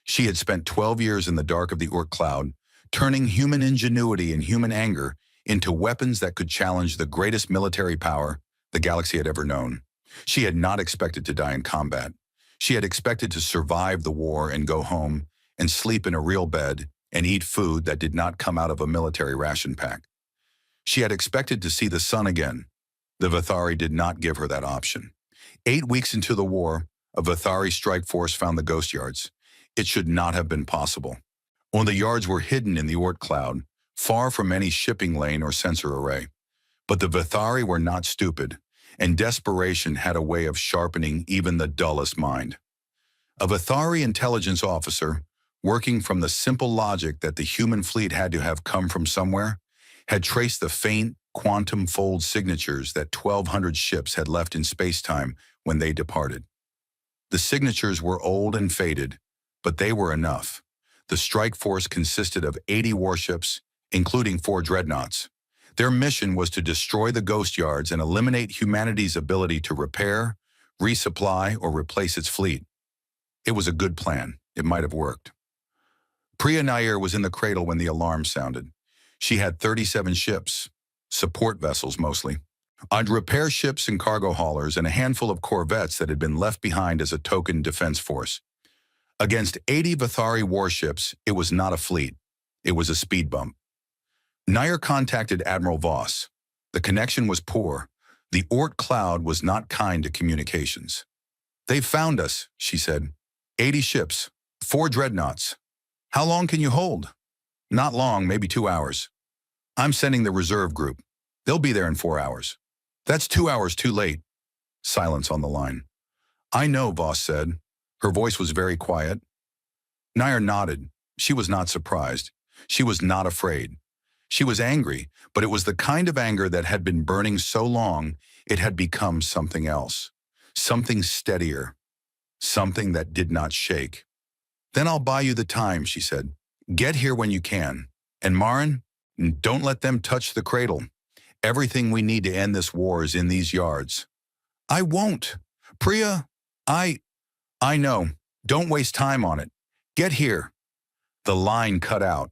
She had spent 12 years in the dark of the Oort cloud, turning human ingenuity and human anger into weapons that could challenge the greatest military power the galaxy had ever known. She had not expected to die in combat. She had expected to survive the war and go home and sleep in a real bed and eat food that did not come out of a military ration pack. She had expected to see the sun again. The Vithari did not give her that option. 8 weeks into the war, a Vithari strike force found the ghost yards. It should not have been possible. When the yards were hidden in the Oort cloud, far from any shipping lane or sensor array. But the Vithari were not stupid, and desperation had a way of sharpening even the dullest mind. A Vithari intelligence officer, working from the simple logic that the human fleet had to have come from somewhere, had traced the faint, quantum fold signatures that 1,200 ships had left in space-time when they departed. The signatures were old and faded, but they were enough. The strike force consisted of 80 warships, including 4 dreadnoughts. Their mission was to destroy the ghost yards and eliminate humanity's ability to repair, resupply, or replace its fleet. It was a good plan. It might have worked. Priya Nair was in the cradle when the alarm sounded. She had 37 ships, support vessels mostly, and repair ships and cargo haulers and a handful of corvettes that had been left behind as a token defense force. Against 80 Vithari warships, it was not a fleet. It was a speed bump. Nair contacted Admiral Voss. The connection was poor. The Oort cloud was not kind to communications. "They've found us," she said. 80 ships, 4 dreadnoughts. How long can you hold?" "Not long, maybe 2 hours. I'm sending the reserve group. They'll be there in 4 hours." "That's 2 hours too late." Silence on the line. "I know," Voss said. Her voice was very quiet. Nair nodded. She was not surprised. She was not afraid. She was angry, but it was the kind of anger that had been burning so long it had become something else. Something steadier. Something that did not shake. "Then I'll buy you the time," she said. "Get here when you can. And Marin, don't let them touch the cradle. Everything we need to end this war is in these yards." "I won't. Priya, I know. Don't waste time on it. Get here." The line cut out.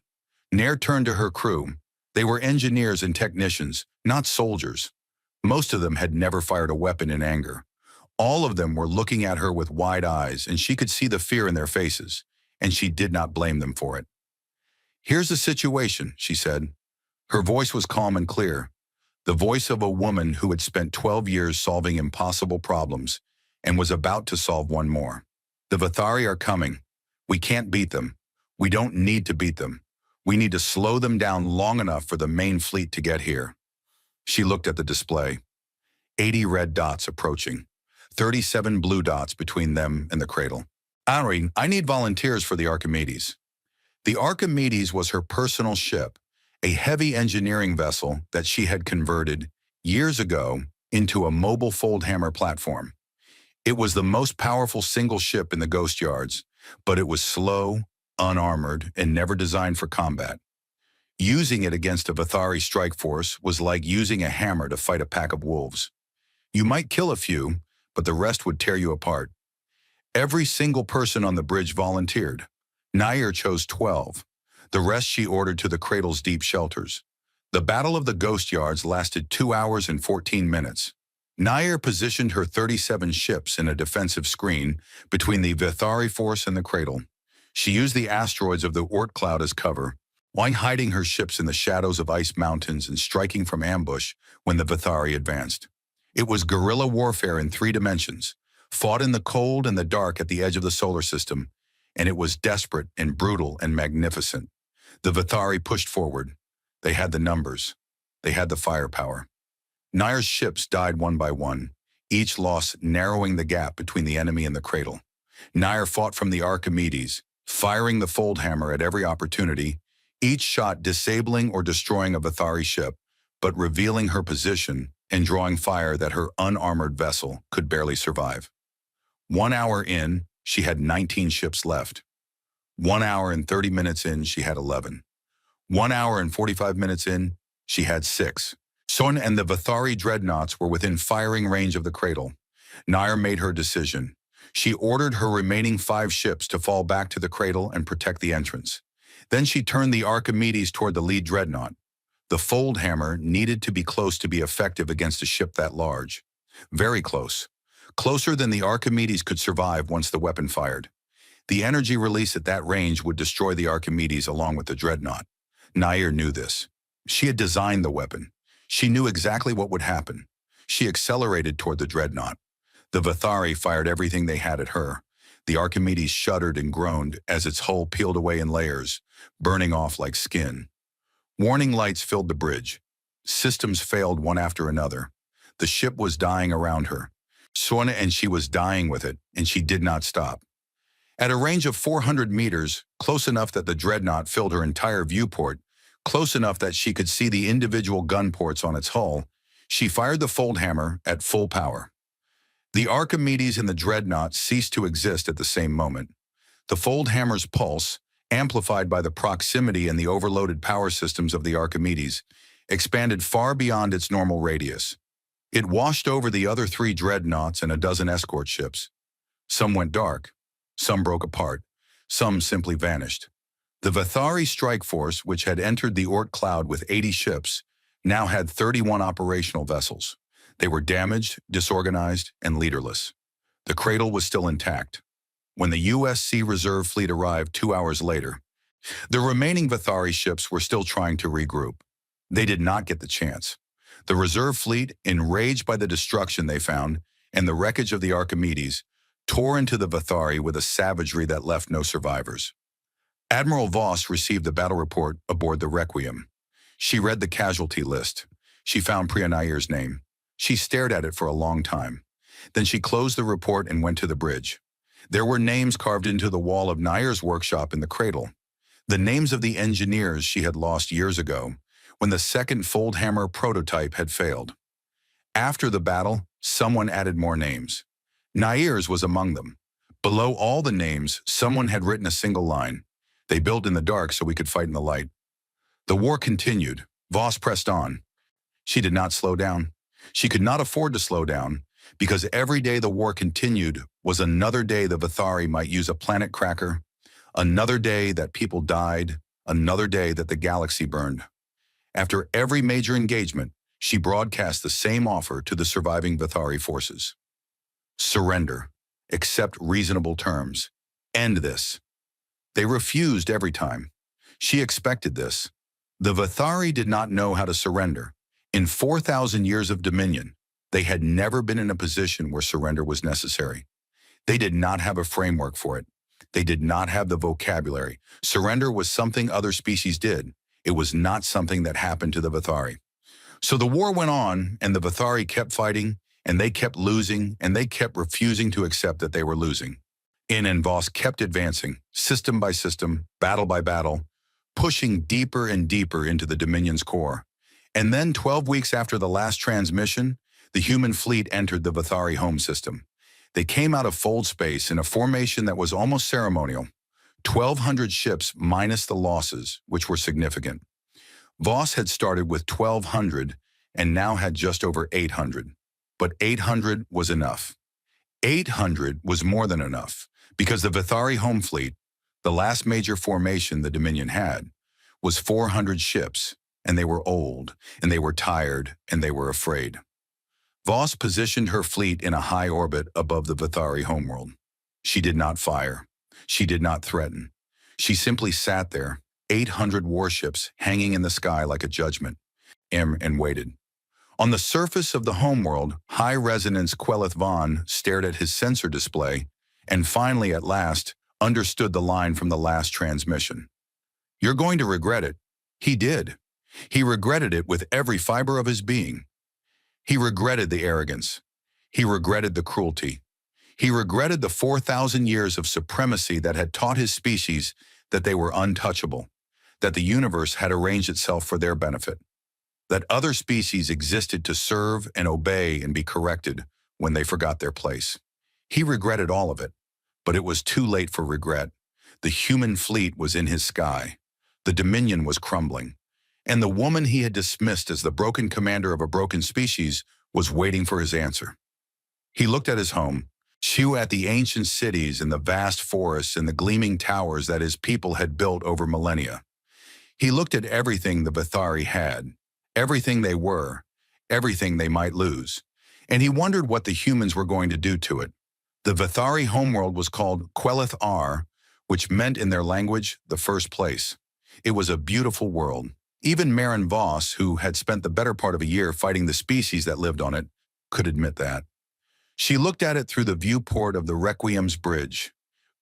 Nair turned to her crew. They were engineers and technicians, not soldiers. Most of them had never fired a weapon in anger. All of them were looking at her with wide eyes, and she could see the fear in their faces, and she did not blame them for it. "Here's the situation," she said. Her voice was calm and clear, the voice of a woman who had spent 12 years solving impossible problems and was about to solve one more. "The Vithari are coming. We can't beat them. We don't need to beat them. We need to slow them down long enough for the main fleet to get here." She looked at the display. 80 red dots approaching. 37 blue dots between them and the cradle. "Ari, I need volunteers for the Archimedes." The Archimedes was her personal ship, a heavy engineering vessel that she had converted years ago into a mobile Foldhammer platform. It was the most powerful single ship in the Ghost Yards, but it was slow, unarmored, and never designed for combat. Using it against a Vithari strike force was like using a hammer to fight a pack of wolves. You might kill a few, but the rest would tear you apart. Every single person on the bridge volunteered. Nair chose 12. The rest she ordered to the cradle's deep shelters. The Battle of the Ghost Yards lasted 2 hours and 14 minutes. Nair positioned her 37 ships in a defensive screen between the Vithari force and the cradle. She used the asteroids of the Oort cloud as cover, while hiding her ships in the shadows of ice mountains and striking from ambush when the Vithari advanced. It was guerrilla warfare in 3 dimensions, fought in the cold and the dark at the edge of the solar system, and it was desperate and brutal and magnificent. The Vithari pushed forward. They had the numbers. They had the firepower. Nair's ships died one by one, each loss narrowing the gap between the enemy and the cradle. Nair fought from the Archimedes, firing the fold hammer at every opportunity, each shot disabling or destroying a Vathari ship, but revealing her position and drawing fire that her unarmored vessel could barely survive. 1 hour in, she had 19 ships left. 1 hour and 30 minutes in, she had 11. 1 hour and 45 minutes in, she had 6. Son and the Vathari dreadnoughts were within firing range of the cradle. Nair made her decision. She ordered her remaining 5 ships to fall back to the cradle and protect the entrance. Then she turned the Archimedes toward the lead dreadnought. The fold hammer needed to be close to be effective against a ship that large. Very close. Closer than the Archimedes could survive once the weapon fired. The energy release at that range would destroy the Archimedes along with the dreadnought. Nair knew this. She had designed the weapon. She knew exactly what would happen. She accelerated toward the dreadnought. The Vathari fired everything they had at her. The Archimedes shuddered and groaned as its hull peeled away in layers, burning off like skin. Warning lights filled the bridge. Systems failed one after another. The ship was dying around her. Sona and she was dying with it, and she did not stop. At a range of 400 meters, close enough that the dreadnought filled her entire viewport, close enough that she could see the individual gun ports on its hull, she fired the fold hammer at full power. The Archimedes and the dreadnought ceased to exist at the same moment. The fold hammer's pulse, amplified by the proximity and the overloaded power systems of the Archimedes, expanded far beyond its normal radius. It washed over the other 3 dreadnoughts and a dozen escort ships. Some went dark. Some broke apart. Some simply vanished. The Vathari strike force, which had entered the Oort cloud with 80 ships, now had 31 operational vessels. They were damaged, disorganized, and leaderless. The cradle was still intact. When the U.S. Sea Reserve Fleet arrived 2 hours later, the remaining Vathari ships were still trying to regroup. They did not get the chance. The Reserve Fleet, enraged by the destruction they found and the wreckage of the Archimedes, tore into the Vathari with a savagery that left no survivors. Admiral Voss received the battle report aboard the Requiem. She read the casualty list. She found Priya Nair's name. She stared at it for a long time. Then she closed the report and went to the bridge. There were names carved into the wall of Nair's workshop in the cradle. The names of the engineers she had lost years ago, when the second fold hammer prototype had failed. After the battle, someone added more names. Nair's was among them. Below all the names, someone had written a single line. They built in the dark so we could fight in the light. The war continued. Voss pressed on. She did not slow down. She could not afford to slow down, because every day the war continued was another day the Vathari might use a planet cracker, another day that people died, another day that the galaxy burned. After every major engagement, she broadcast the same offer to the surviving Vathari forces. Surrender. Accept reasonable terms. End this. They refused every time. She expected this. The Vathari did not know how to surrender. In 4,000 years of dominion, they had never been in a position where surrender was necessary. They did not have a framework for it. They did not have the vocabulary. Surrender was something other species did. It was not something that happened to the Vathari. So the war went on, and the Vathari kept fighting, and they kept losing, and they kept refusing to accept that they were losing. And Voss kept advancing, system by system, battle by battle, pushing deeper and deeper into the Dominion's core. And then 12 weeks after the last transmission, the human fleet entered the Vathari home system. They came out of fold space in a formation that was almost ceremonial. 1,200 ships minus the losses, which were significant. Voss had started with 1,200 and now had just over 800. But 800 was enough. 800 was more than enough, because the Vathari home fleet, the last major formation the Dominion had, was 400 ships, and they were old, and they were tired, and they were afraid. Voss positioned her fleet in a high orbit above the Vathari homeworld. She did not fire. She did not threaten. She simply sat there, 800 warships hanging in the sky like a judgment, and waited. On the surface of the homeworld, high-resonance Quelith Vaughn stared at his sensor display and finally, at last, understood the line from the last transmission. "You're going to regret it." He did. He regretted it with every fiber of his being. He regretted the arrogance. He regretted the cruelty. He regretted the 4,000 years of supremacy that had taught his species that they were untouchable, that the universe had arranged itself for their benefit, that other species existed to serve and obey and be corrected when they forgot their place. He regretted all of it, but it was too late for regret. The human fleet was in his sky. The Dominion was crumbling. And the woman he had dismissed as the broken commander of a broken species was waiting for his answer. He looked at his home, at the ancient cities and the vast forests and the gleaming towers that his people had built over millennia. He looked at everything the Vithari had, everything they were, everything they might lose, and he wondered what the humans were going to do to it. The Vithari homeworld was called Quelith Ar, which meant in their language, the first place. It was a beautiful world. Even Maren Voss, who had spent the better part of a year fighting the species that lived on it, could admit that. She looked at it through the viewport of the Requiem's bridge.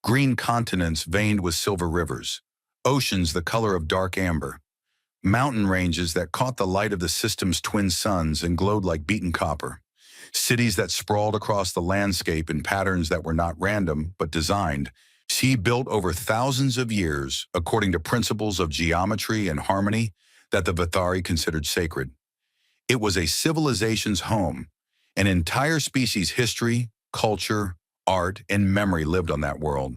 Green continents veined with silver rivers, oceans the color of dark amber, mountain ranges that caught the light of the system's twin suns and glowed like beaten copper, cities that sprawled across the landscape in patterns that were not random but designed. She built over thousands of years according to principles of geometry and harmony that the Vithari considered sacred. It was a civilization's home. An entire species' history, culture, art, and memory lived on that world.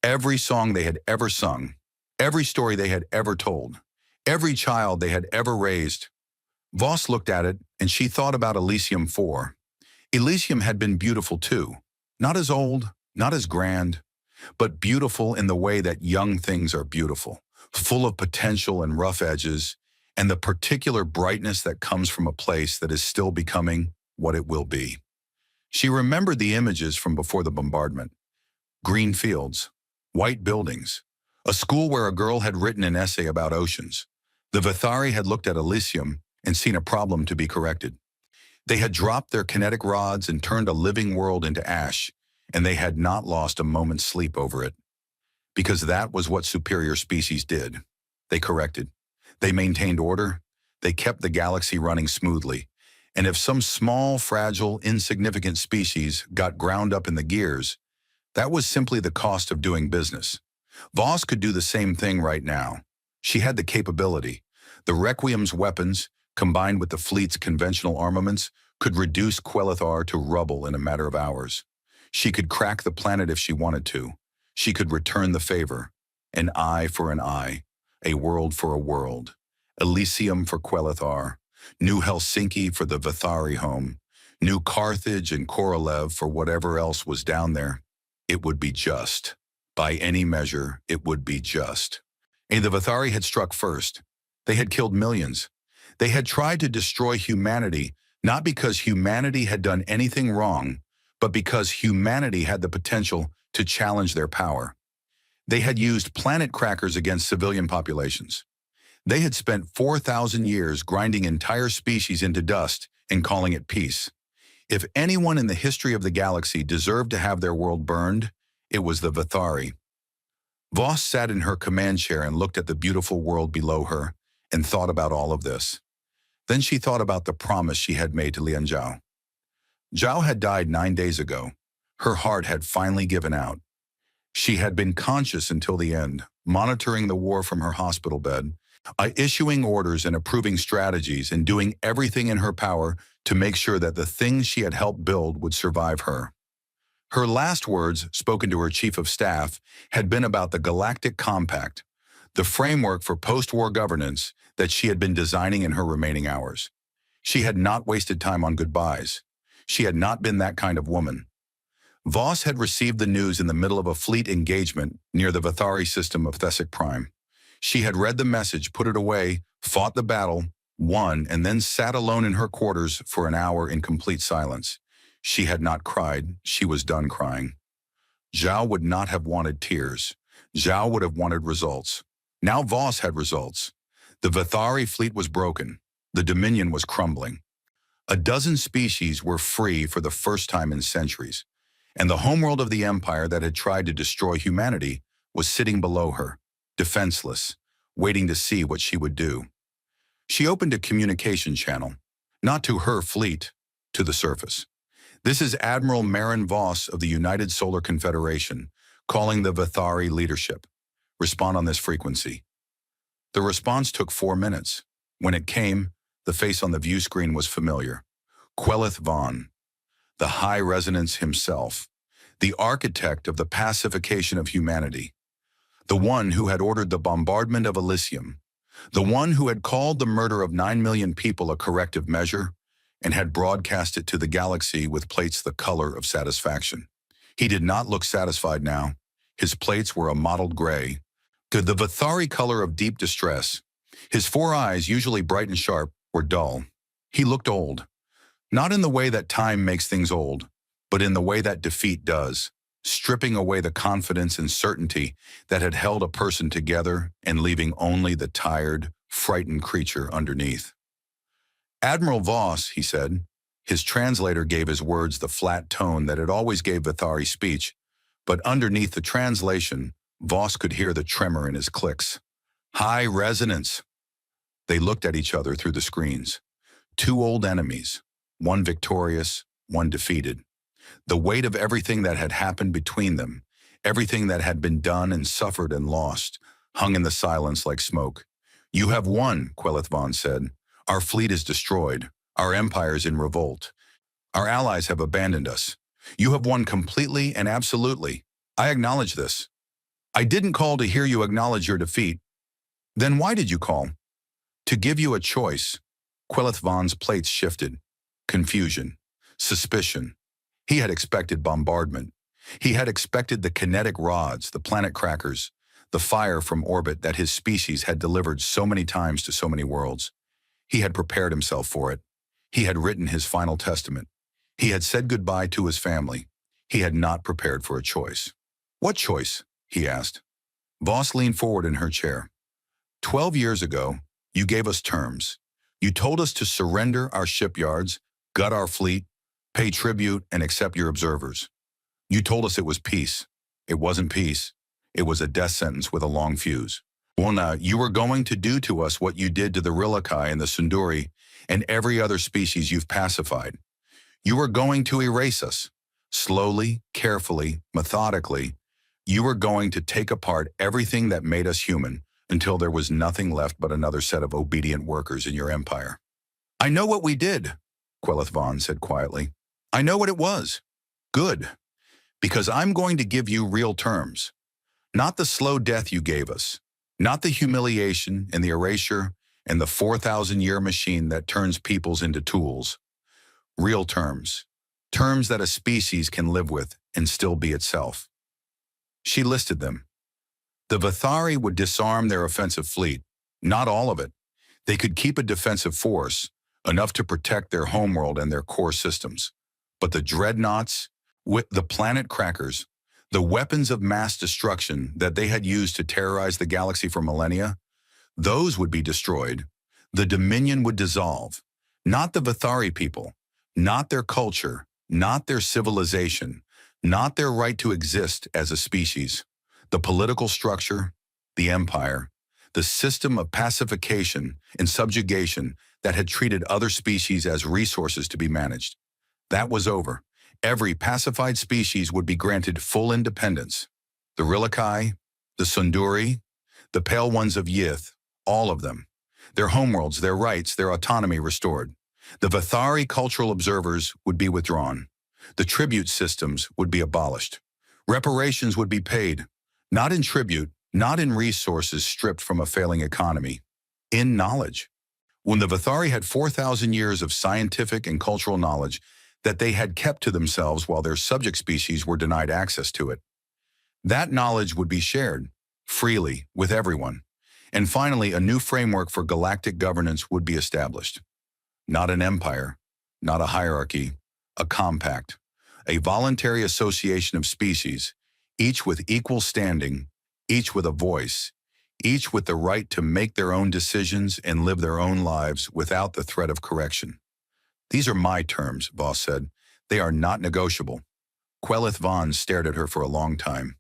Every song they had ever sung, every story they had ever told, every child they had ever raised. Voss looked at it, and she thought about Elysium 4. Elysium had been beautiful too. Not as old, not as grand, but beautiful in the way that young things are beautiful, full of potential and rough edges, and the particular brightness that comes from a place that is still becoming what it will be. She remembered the images from before the bombardment. Green fields, white buildings, a school where a girl had written an essay about oceans. The Vithari had looked at Elysium and seen a problem to be corrected. They had dropped their kinetic rods and turned a living world into ash, and they had not lost a moment's sleep over it. Because that was what superior species did. They corrected. They maintained order. They kept the galaxy running smoothly. And if some small, fragile, insignificant species got ground up in the gears, that was simply the cost of doing business. Voss could do the same thing right now. She had the capability. The Requiem's weapons, combined with the fleet's conventional armaments, could reduce Quelith Ar to rubble in a matter of hours. She could crack the planet if she wanted to. She could return the favor. An eye for an eye, a world for a world. Elysium for Quelith Ar. New Helsinki for the Vithari home, New Carthage and Korolev for whatever else was down there. It would be just. By any measure, it would be just. And the Vithari had struck first. They had killed millions. They had tried to destroy humanity, not because humanity had done anything wrong, but because humanity had the potential to challenge their power. They had used planet crackers against civilian populations. They had spent 4,000 years grinding entire species into dust and calling it peace. If anyone in the history of the galaxy deserved to have their world burned, it was the Vithari. Voss sat in her command chair and looked at the beautiful world below her and thought about all of this. Then she thought about the promise she had made to Lian Zhao. Zhao had died 9 days ago. Her heart had finally given out. She had been conscious until the end, monitoring the war from her hospital bed, issuing orders and approving strategies and doing everything in her power to make sure that the things she had helped build would survive her. Her last words, spoken to her chief of staff, had been about the Galactic Compact, the framework for post-war governance that she had been designing in her remaining hours. She had not wasted time on goodbyes. She had not been that kind of woman. Voss had received the news in the middle of a fleet engagement near the Vithari system of Thessic Prime. She had read the message, put it away, fought the battle, won, and then sat alone in her quarters for an hour in complete silence. She had not cried. She was done crying. Zhao would not have wanted tears. Zhao would have wanted results. Now Voss had results. The Vithari fleet was broken. The Dominion was crumbling. A dozen species were free for the first time in centuries, and the homeworld of the Empire that had tried to destroy humanity was sitting below her, defenseless, waiting to see what she would do. She opened a communication channel, not to her fleet, to the surface. This is Admiral Marin Voss of the United Solar Confederation, calling the Vathari leadership. Respond on this frequency. The response took 4 minutes. When it came, the face on the view screen was familiar. Quelith Von, the High Resonance himself, the architect of the pacification of humanity, the one who had ordered the bombardment of Elysium, the one who had called the murder of 9 million people a corrective measure and had broadcast it to the galaxy with plates the color of satisfaction. He did not look satisfied now. His plates were a mottled gray, the Vathari color of deep distress. His 4 eyes, usually bright and sharp, were dull. He looked old. Not in the way that time makes things old, but in the way that defeat does, stripping away the confidence and certainty that had held a person together and leaving only the tired, frightened creature underneath. Admiral Voss, he said. His translator gave his words the flat tone that it always gave Vathari speech, but underneath the translation, Voss could hear the tremor in his clicks. High resonance. They looked at each other through the screens. 2 old enemies, one victorious, one defeated. The weight of everything that had happened between them, everything that had been done and suffered and lost, hung in the silence like smoke. You have won, Quelith Von said. Our fleet is destroyed. Our empire's in revolt. Our allies have abandoned us. You have won completely and absolutely. I acknowledge this. I didn't call to hear you acknowledge your defeat. Then why did you call? To give you a choice. Quelith Von's plates shifted. Confusion. Suspicion. He had expected bombardment. He had expected the kinetic rods, the planet crackers, the fire from orbit that his species had delivered so many times to so many worlds. He had prepared himself for it. He had written his final testament. He had said goodbye to his family. He had not prepared for a choice. What choice? He asked. Voss leaned forward in her chair. 12 years ago, you gave us terms. You told us to surrender our shipyards, gut our fleet, pay tribute, and accept your observers. You told us it was peace. It wasn't peace. It was a death sentence with a long fuse. Well, now, you were going to do to us what you did to the Rilikai and the Sunduri and every other species you've pacified. You were going to erase us. Slowly, carefully, methodically, you were going to take apart everything that made us human until there was nothing left but another set of obedient workers in your empire. I know what we did, Quelith Von said quietly. I know what it was. Good. Because I'm going to give you real terms. Not the slow death you gave us. Not the humiliation and the erasure and the 4,000-year machine that turns peoples into tools. Real terms. Terms that a species can live with and still be itself. She listed them. The Vathari would disarm their offensive fleet. Not all of it. They could keep a defensive force, enough to protect their homeworld and their core systems. But the dreadnoughts, with the planet crackers, the weapons of mass destruction that they had used to terrorize the galaxy for millennia, those would be destroyed. The Dominion would dissolve. Not the Vathari people, not their culture, not their civilization, not their right to exist as a species. The political structure, the empire, the system of pacification and subjugation that had treated other species as resources to be managed. That was over. Every pacified species would be granted full independence. The Rilikai, the Sunduri, the Pale Ones of Yith, all of them. Their homeworlds, their rights, their autonomy restored. The Vathari cultural observers would be withdrawn. The tribute systems would be abolished. Reparations would be paid, not in tribute, not in resources stripped from a failing economy, in knowledge. When the Vathari had 4,000 years of scientific and cultural knowledge that they had kept to themselves while their subject species were denied access to it. That knowledge would be shared, freely, with everyone. And finally, a new framework for galactic governance would be established. Not an empire, not a hierarchy, a compact, a voluntary association of species, each with equal standing, each with a voice, each with the right to make their own decisions and live their own lives without the threat of correction. These are my terms, Voss said. They are not negotiable. Quelith Von stared at her for a long time.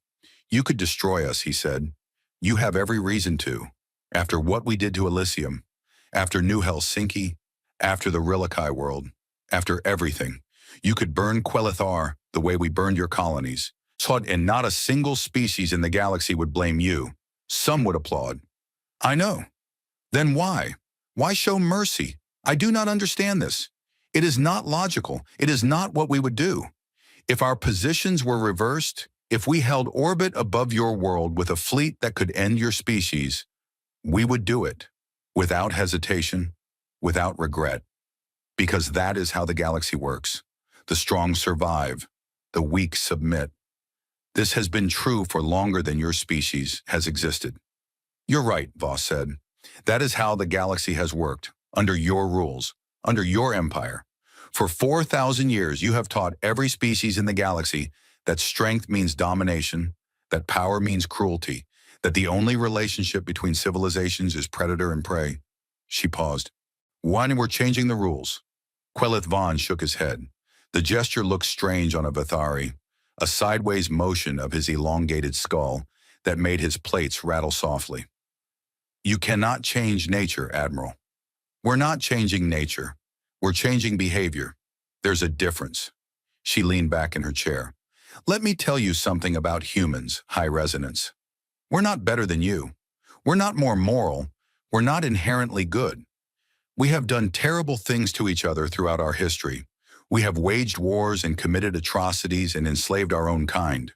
You could destroy us, he said. You have every reason to. After what we did to Elysium, after New Helsinki, after the Rilikai world, after everything. You could burn Quelithar the way we burned your colonies, and not a single species in the galaxy would blame you. Some would applaud. I know. Then why? Why show mercy? I do not understand this. It is not logical. It is not what we would do. If our positions were reversed, if we held orbit above your world with a fleet that could end your species, we would do it without hesitation, without regret, because that is how the galaxy works. The strong survive, the weak submit. This has been true for longer than your species has existed. You're right, Voss said. That is how the galaxy has worked, under your rules, under your empire. For 4,000 years, you have taught every species in the galaxy that strength means domination, that power means cruelty, that the only relationship between civilizations is predator and prey. She paused. When we're changing the rules. Quelith Vaughn shook his head. The gesture looked strange on a Vathari, a sideways motion of his elongated skull that made his plates rattle softly. You cannot change nature, Admiral. We're not changing nature. We're changing behavior. There's a difference. She leaned back in her chair. Let me tell you something about humans, High Resonance. We're not better than you. We're not more moral. We're not inherently good. We have done terrible things to each other throughout our history. We have waged wars and committed atrocities and enslaved our own kind.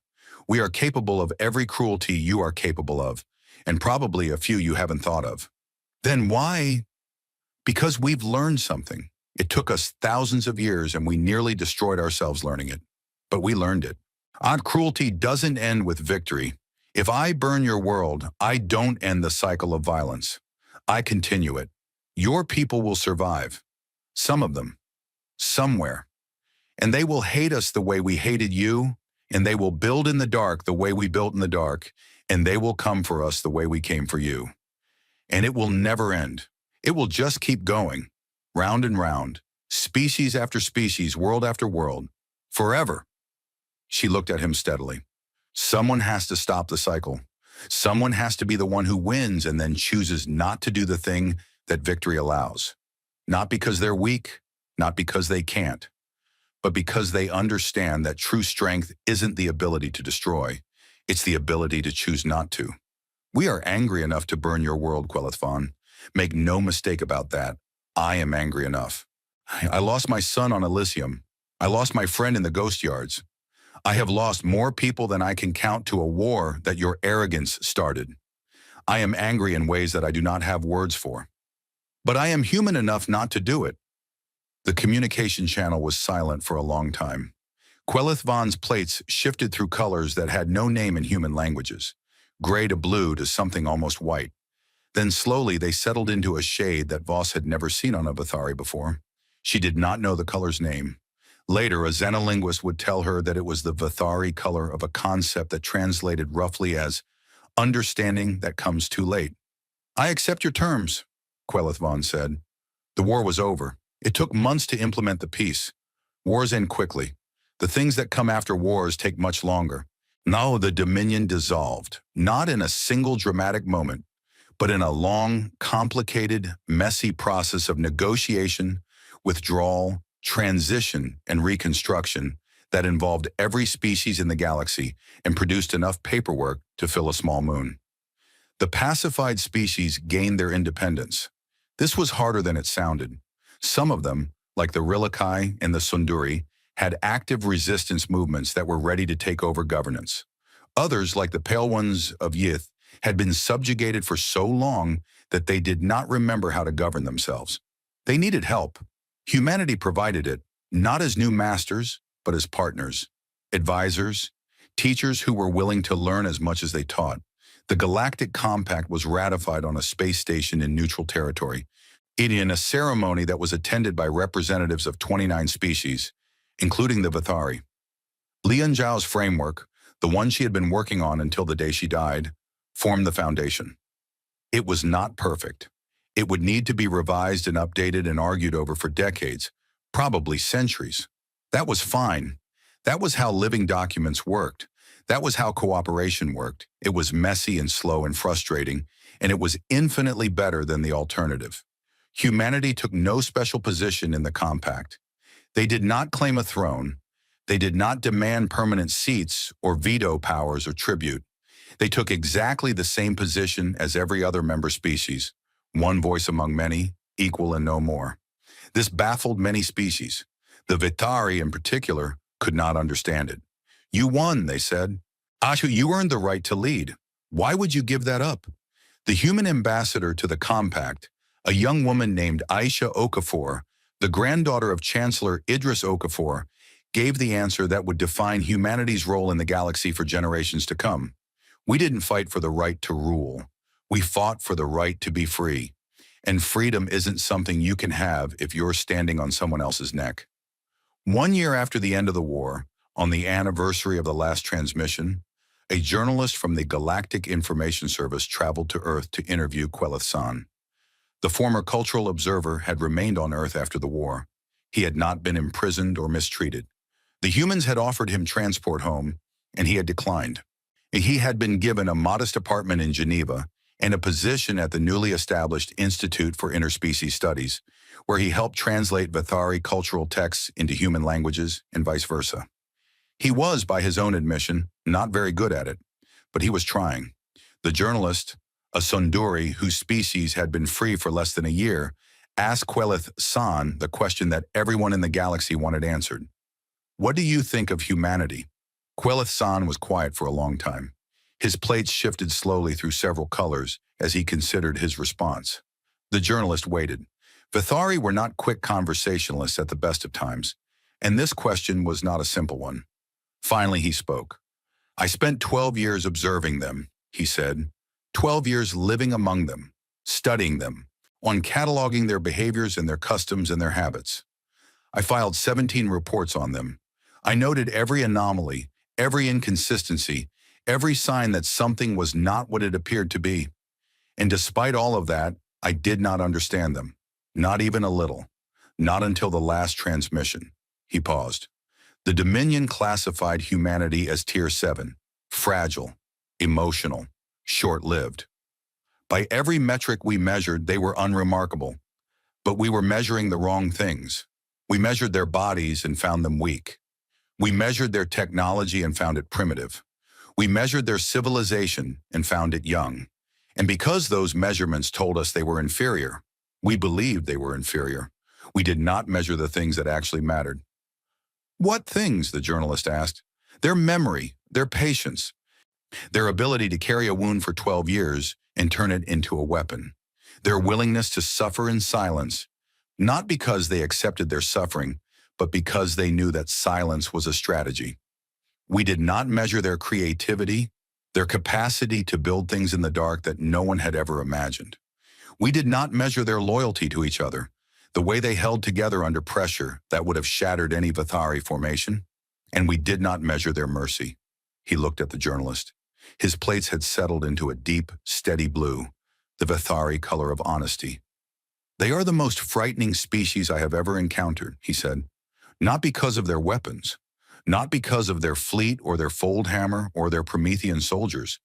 We are capable of every cruelty you are capable of, and probably a few you haven't thought of. Then why? Because we've learned something. It took us thousands of years and we nearly destroyed ourselves learning it. But we learned it. Odd cruelty doesn't end with victory. If I burn your world, I don't end the cycle of violence. I continue it. Your people will survive. Some of them. Somewhere. And they will hate us the way we hated you, and they will build in the dark the way we built in the dark, and they will come for us the way we came for you. And it will never end. It will just keep going, round and round, species after species, world after world, forever. She looked at him steadily. Someone has to stop the cycle. Someone has to be the one who wins and then chooses not to do the thing that victory allows. Not because they're weak, not because they can't, but because they understand that true strength isn't the ability to destroy, it's the ability to choose not to. We are angry enough to burn your world, Quelith Vaughn. Make no mistake about that. I am angry enough. I lost my son on Elysium. I lost my friend in the ghost yards. I have lost more people than I can count to a war that your arrogance started. I am angry in ways that I do not have words for. But I am human enough not to do it. The communication channel was silent for a long time. Quelith Vaughn's plates shifted through colors that had no name in human languages, gray to blue to something almost white. Then slowly they settled into a shade that Voss had never seen on a Vathari before. She did not know the color's name. Later, a xenolinguist would tell her that it was the Vathari color of a concept that translated roughly as understanding that comes too late. I accept your terms, Quelith Vaughn said. The war was over. It took months to implement the peace. Wars end quickly. The things that come after wars take much longer. Now the Dominion dissolved, not in a single dramatic moment, but in a long, complicated, messy process of negotiation, withdrawal, transition, and reconstruction that involved every species in the galaxy and produced enough paperwork to fill a small moon. The pacified species gained their independence. This was harder than it sounded. Some of them, like the Rilikai and the Sunduri, had active resistance movements that were ready to take over governance. Others, like the Pale Ones of Yith, had been subjugated for so long that they did not remember how to govern themselves. They needed help. Humanity provided it, not as new masters, but as partners, advisors, teachers who were willing to learn as much as they taught. The Galactic Compact was ratified on a space station in neutral territory, in a ceremony that was attended by representatives of 29 species, including the Vathari. Lian Zhao's framework, the one she had been working on until the day she died, formed the foundation. It was not perfect. It would need to be revised and updated and argued over for decades, probably centuries. That was fine. That was how living documents worked. That was how cooperation worked. It was messy and slow and frustrating, and it was infinitely better than the alternative. Humanity took no special position in the compact. They did not claim a throne. They did not demand permanent seats or veto powers or tribute. They took exactly the same position as every other member species, one voice among many, equal and no more. This baffled many species. The Vitari, in particular, could not understand it. You won, they said. Ashu, you earned the right to lead. Why would you give that up? The human ambassador to the compact, a young woman named Aisha Okafor, the granddaughter of Chancellor Idris Okafor, gave the answer that would define humanity's role in the galaxy for generations to come. We didn't fight for the right to rule. We fought for the right to be free. And freedom isn't something you can have if you're standing on someone else's neck. 1 year after the end of the war, on the anniversary of the last transmission, a journalist from the Galactic Information Service traveled to Earth to interview Quelith San. The former cultural observer had remained on Earth after the war. He had not been imprisoned or mistreated. The humans had offered him transport home, and he had declined. He had been given a modest apartment in Geneva and a position at the newly established Institute for Interspecies Studies, where he helped translate Vithari cultural texts into human languages and vice versa. He was, by his own admission, not very good at it, but he was trying. The journalist, a Sundari whose species had been free for less than a year, asked Quelith San the question that everyone in the galaxy wanted answered. What do you think of humanity? Quelith San was quiet for a long time. His plates shifted slowly through several colors as he considered his response. The journalist waited. Vithari were not quick conversationalists at the best of times, and this question was not a simple one. Finally, he spoke. I spent 12 years observing them, he said. 12 years living among them, studying them, on cataloging their behaviors and their customs and their habits. I filed 17 reports on them. I noted every anomaly, every inconsistency, every sign that something was not what it appeared to be. And despite all of that, I did not understand them. Not even a little. Not until the last transmission. He paused. The Dominion classified humanity as Tier 7, fragile, emotional, short-lived. By every metric we measured, they were unremarkable. But we were measuring the wrong things. We measured their bodies and found them weak. We measured their technology and found it primitive. We measured their civilization and found it young. And because those measurements told us they were inferior, we believed they were inferior. We did not measure the things that actually mattered. What things? The journalist asked. Their memory, their patience, their ability to carry a wound for 12 years and turn it into a weapon, their willingness to suffer in silence, not because they accepted their suffering, but because they knew that silence was a strategy. We did not measure their creativity, their capacity to build things in the dark that no one had ever imagined. We did not measure their loyalty to each other, the way they held together under pressure that would have shattered any Vithari formation. And we did not measure their mercy. He looked at the journalist. His plates had settled into a deep, steady blue, the Vithari color of honesty. They are the most frightening species I have ever encountered, he said. Not because of their weapons, not because of their fleet or their fold hammer or their Promethean soldiers.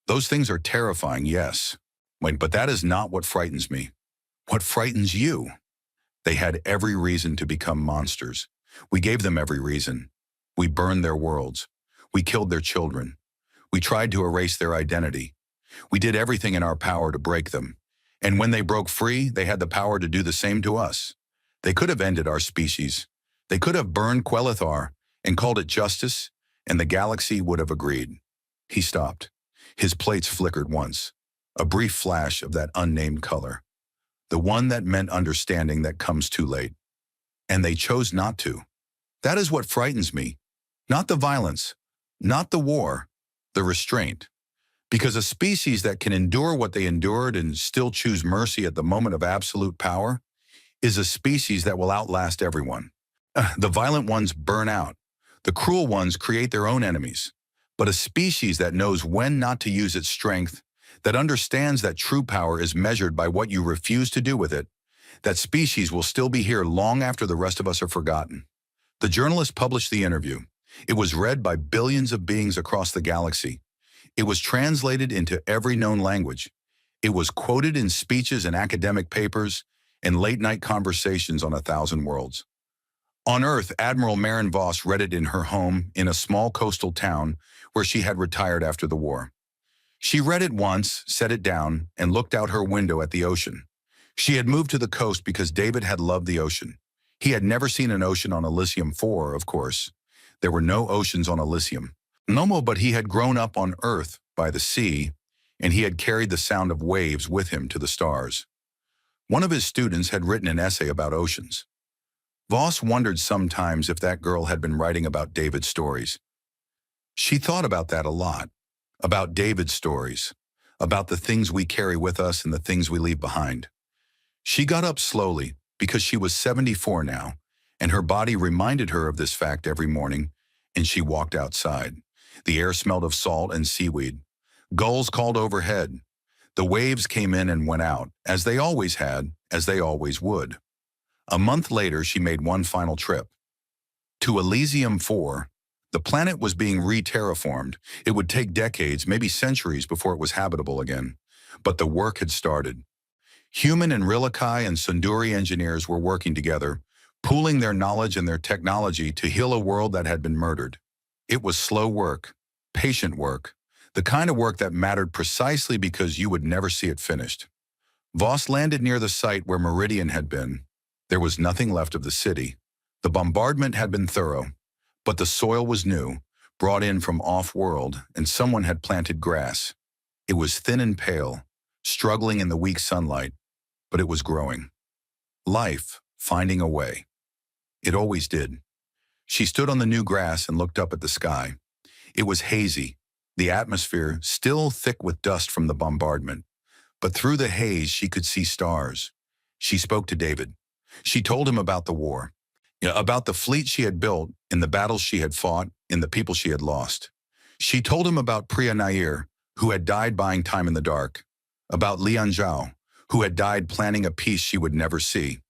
Those things are terrifying, yes. But that is not what frightens me. What frightens you? They had every reason to become monsters. We gave them every reason. We burned their worlds. We killed their children. We tried to erase their identity. We did everything in our power to break them. And when they broke free, they had the power to do the same to us. They could have ended our species. They could have burned Quelithar and called it justice, and the galaxy would have agreed. He stopped. His plates flickered once. A brief flash of that unnamed color. The one that meant understanding that comes too late. And they chose not to. That is what frightens me. Not the violence, not the war, the restraint. Because a species that can endure what they endured and still choose mercy at the moment of absolute power is a species that will outlast everyone. The violent ones burn out. The cruel ones create their own enemies. But a species that knows when not to use its strength, that understands that true power is measured by what you refuse to do with it, that species will still be here long after the rest of us are forgotten. The journalist published the interview. It was read by billions of beings across the galaxy. It was translated into every known language. It was quoted in speeches and academic papers and late-night conversations on 1,000 worlds. On Earth, Admiral Maren Voss read it in her home in a small coastal town where she had retired after the war. She read it once, set it down, and looked out her window at the ocean. She had moved to the coast because David had loved the ocean. He had never seen an ocean on Elysium 4, of course. There were no oceans on Elysium. No, but he had grown up on Earth by the sea, and he had carried the sound of waves with him to the stars. One of his students had written an essay about oceans. Voss wondered sometimes if that girl had been writing about David's stories. She thought about that a lot, about David's stories, about the things we carry with us and the things we leave behind. She got up slowly because she was 74 now, and her body reminded her of this fact every morning, and she walked outside. The air smelled of salt and seaweed. Gulls called overhead. The waves came in and went out, as they always had, as they always would. A month later, she made one final trip. To Elysium 4, the planet was being re-terraformed. It would take decades, maybe centuries, before it was habitable again. But the work had started. Human and Rilakai and Sunduri engineers were working together, pooling their knowledge and their technology to heal a world that had been murdered. It was slow work, patient work, the kind of work that mattered precisely because you would never see it finished. Voss landed near the site where Meridian had been. There was nothing left of the city. The bombardment had been thorough, but the soil was new, brought in from off-world, and someone had planted grass. It was thin and pale, struggling in the weak sunlight, but it was growing. Life, finding a way. It always did. She stood on the new grass and looked up at the sky. It was hazy, the atmosphere still thick with dust from the bombardment. But through the haze, she could see stars. She spoke to David. She told him about the war, about the fleet she had built, in the battles she had fought, in the people she had lost. She told him about Priya Nair, who had died buying time in the dark, about Lian Zhao, who had died planning a peace she would never see,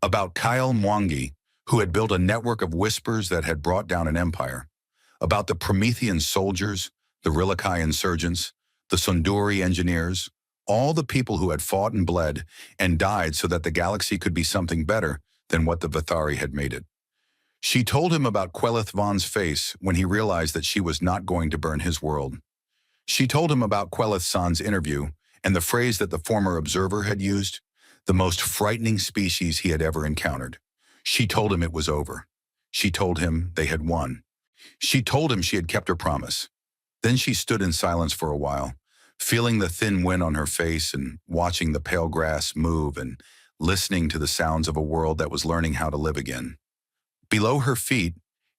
about Kyle Mwangi, who had built a network of whispers that had brought down an empire, about the Promethean soldiers, the Rilakai insurgents, the Sunduri engineers, all the people who had fought and bled and died so that the galaxy could be something better than what the Vithari had made it. She told him about Quelith Vaughn's face when he realized that she was not going to burn his world. She told him about Quelith San's interview and the phrase that the former observer had used, the most frightening species he had ever encountered. She told him it was over. She told him they had won. She told him she had kept her promise. Then she stood in silence for a while, feeling the thin wind on her face and watching the pale grass move and listening to the sounds of a world that was learning how to live again. Below her feet,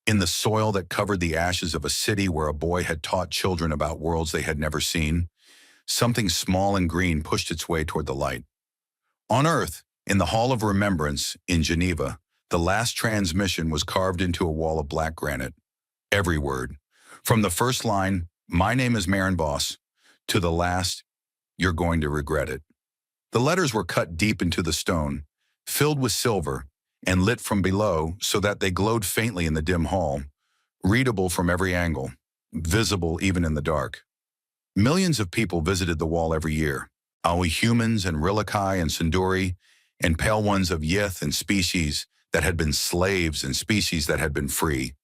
in the soil that covered the ashes of a city where a boy had taught children about worlds they had never seen, something small and green pushed its way toward the light. On Earth, in the Hall of Remembrance in Geneva, the last transmission was carved into a wall of black granite. Every word, from the first line, "My name is Maren Voss," to the last, "You're going to regret it." The letters were cut deep into the stone, filled with silver, and lit from below so that they glowed faintly in the dim hall, readable from every angle, visible even in the dark. Millions of people visited the wall every year, Aoi humans and Rilakai and Sunduri, and pale ones of Yith and species that had been slaves and species that had been free,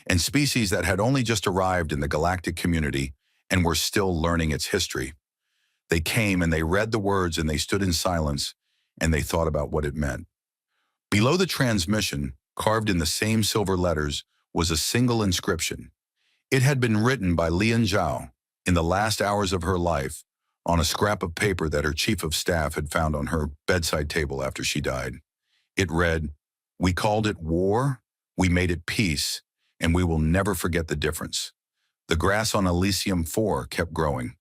and species that had only just arrived in the galactic community and were still learning its history. They came and they read the words and they stood in silence and they thought about what it meant. Below the transmission, carved in the same silver letters, was a single inscription. It had been written by Lian Zhao in the last hours of her life on a scrap of paper that her chief of staff had found on her bedside table after she died. It read, "We called it war, we made it peace, and we will never forget the difference." The grass on Elysium 4 kept growing.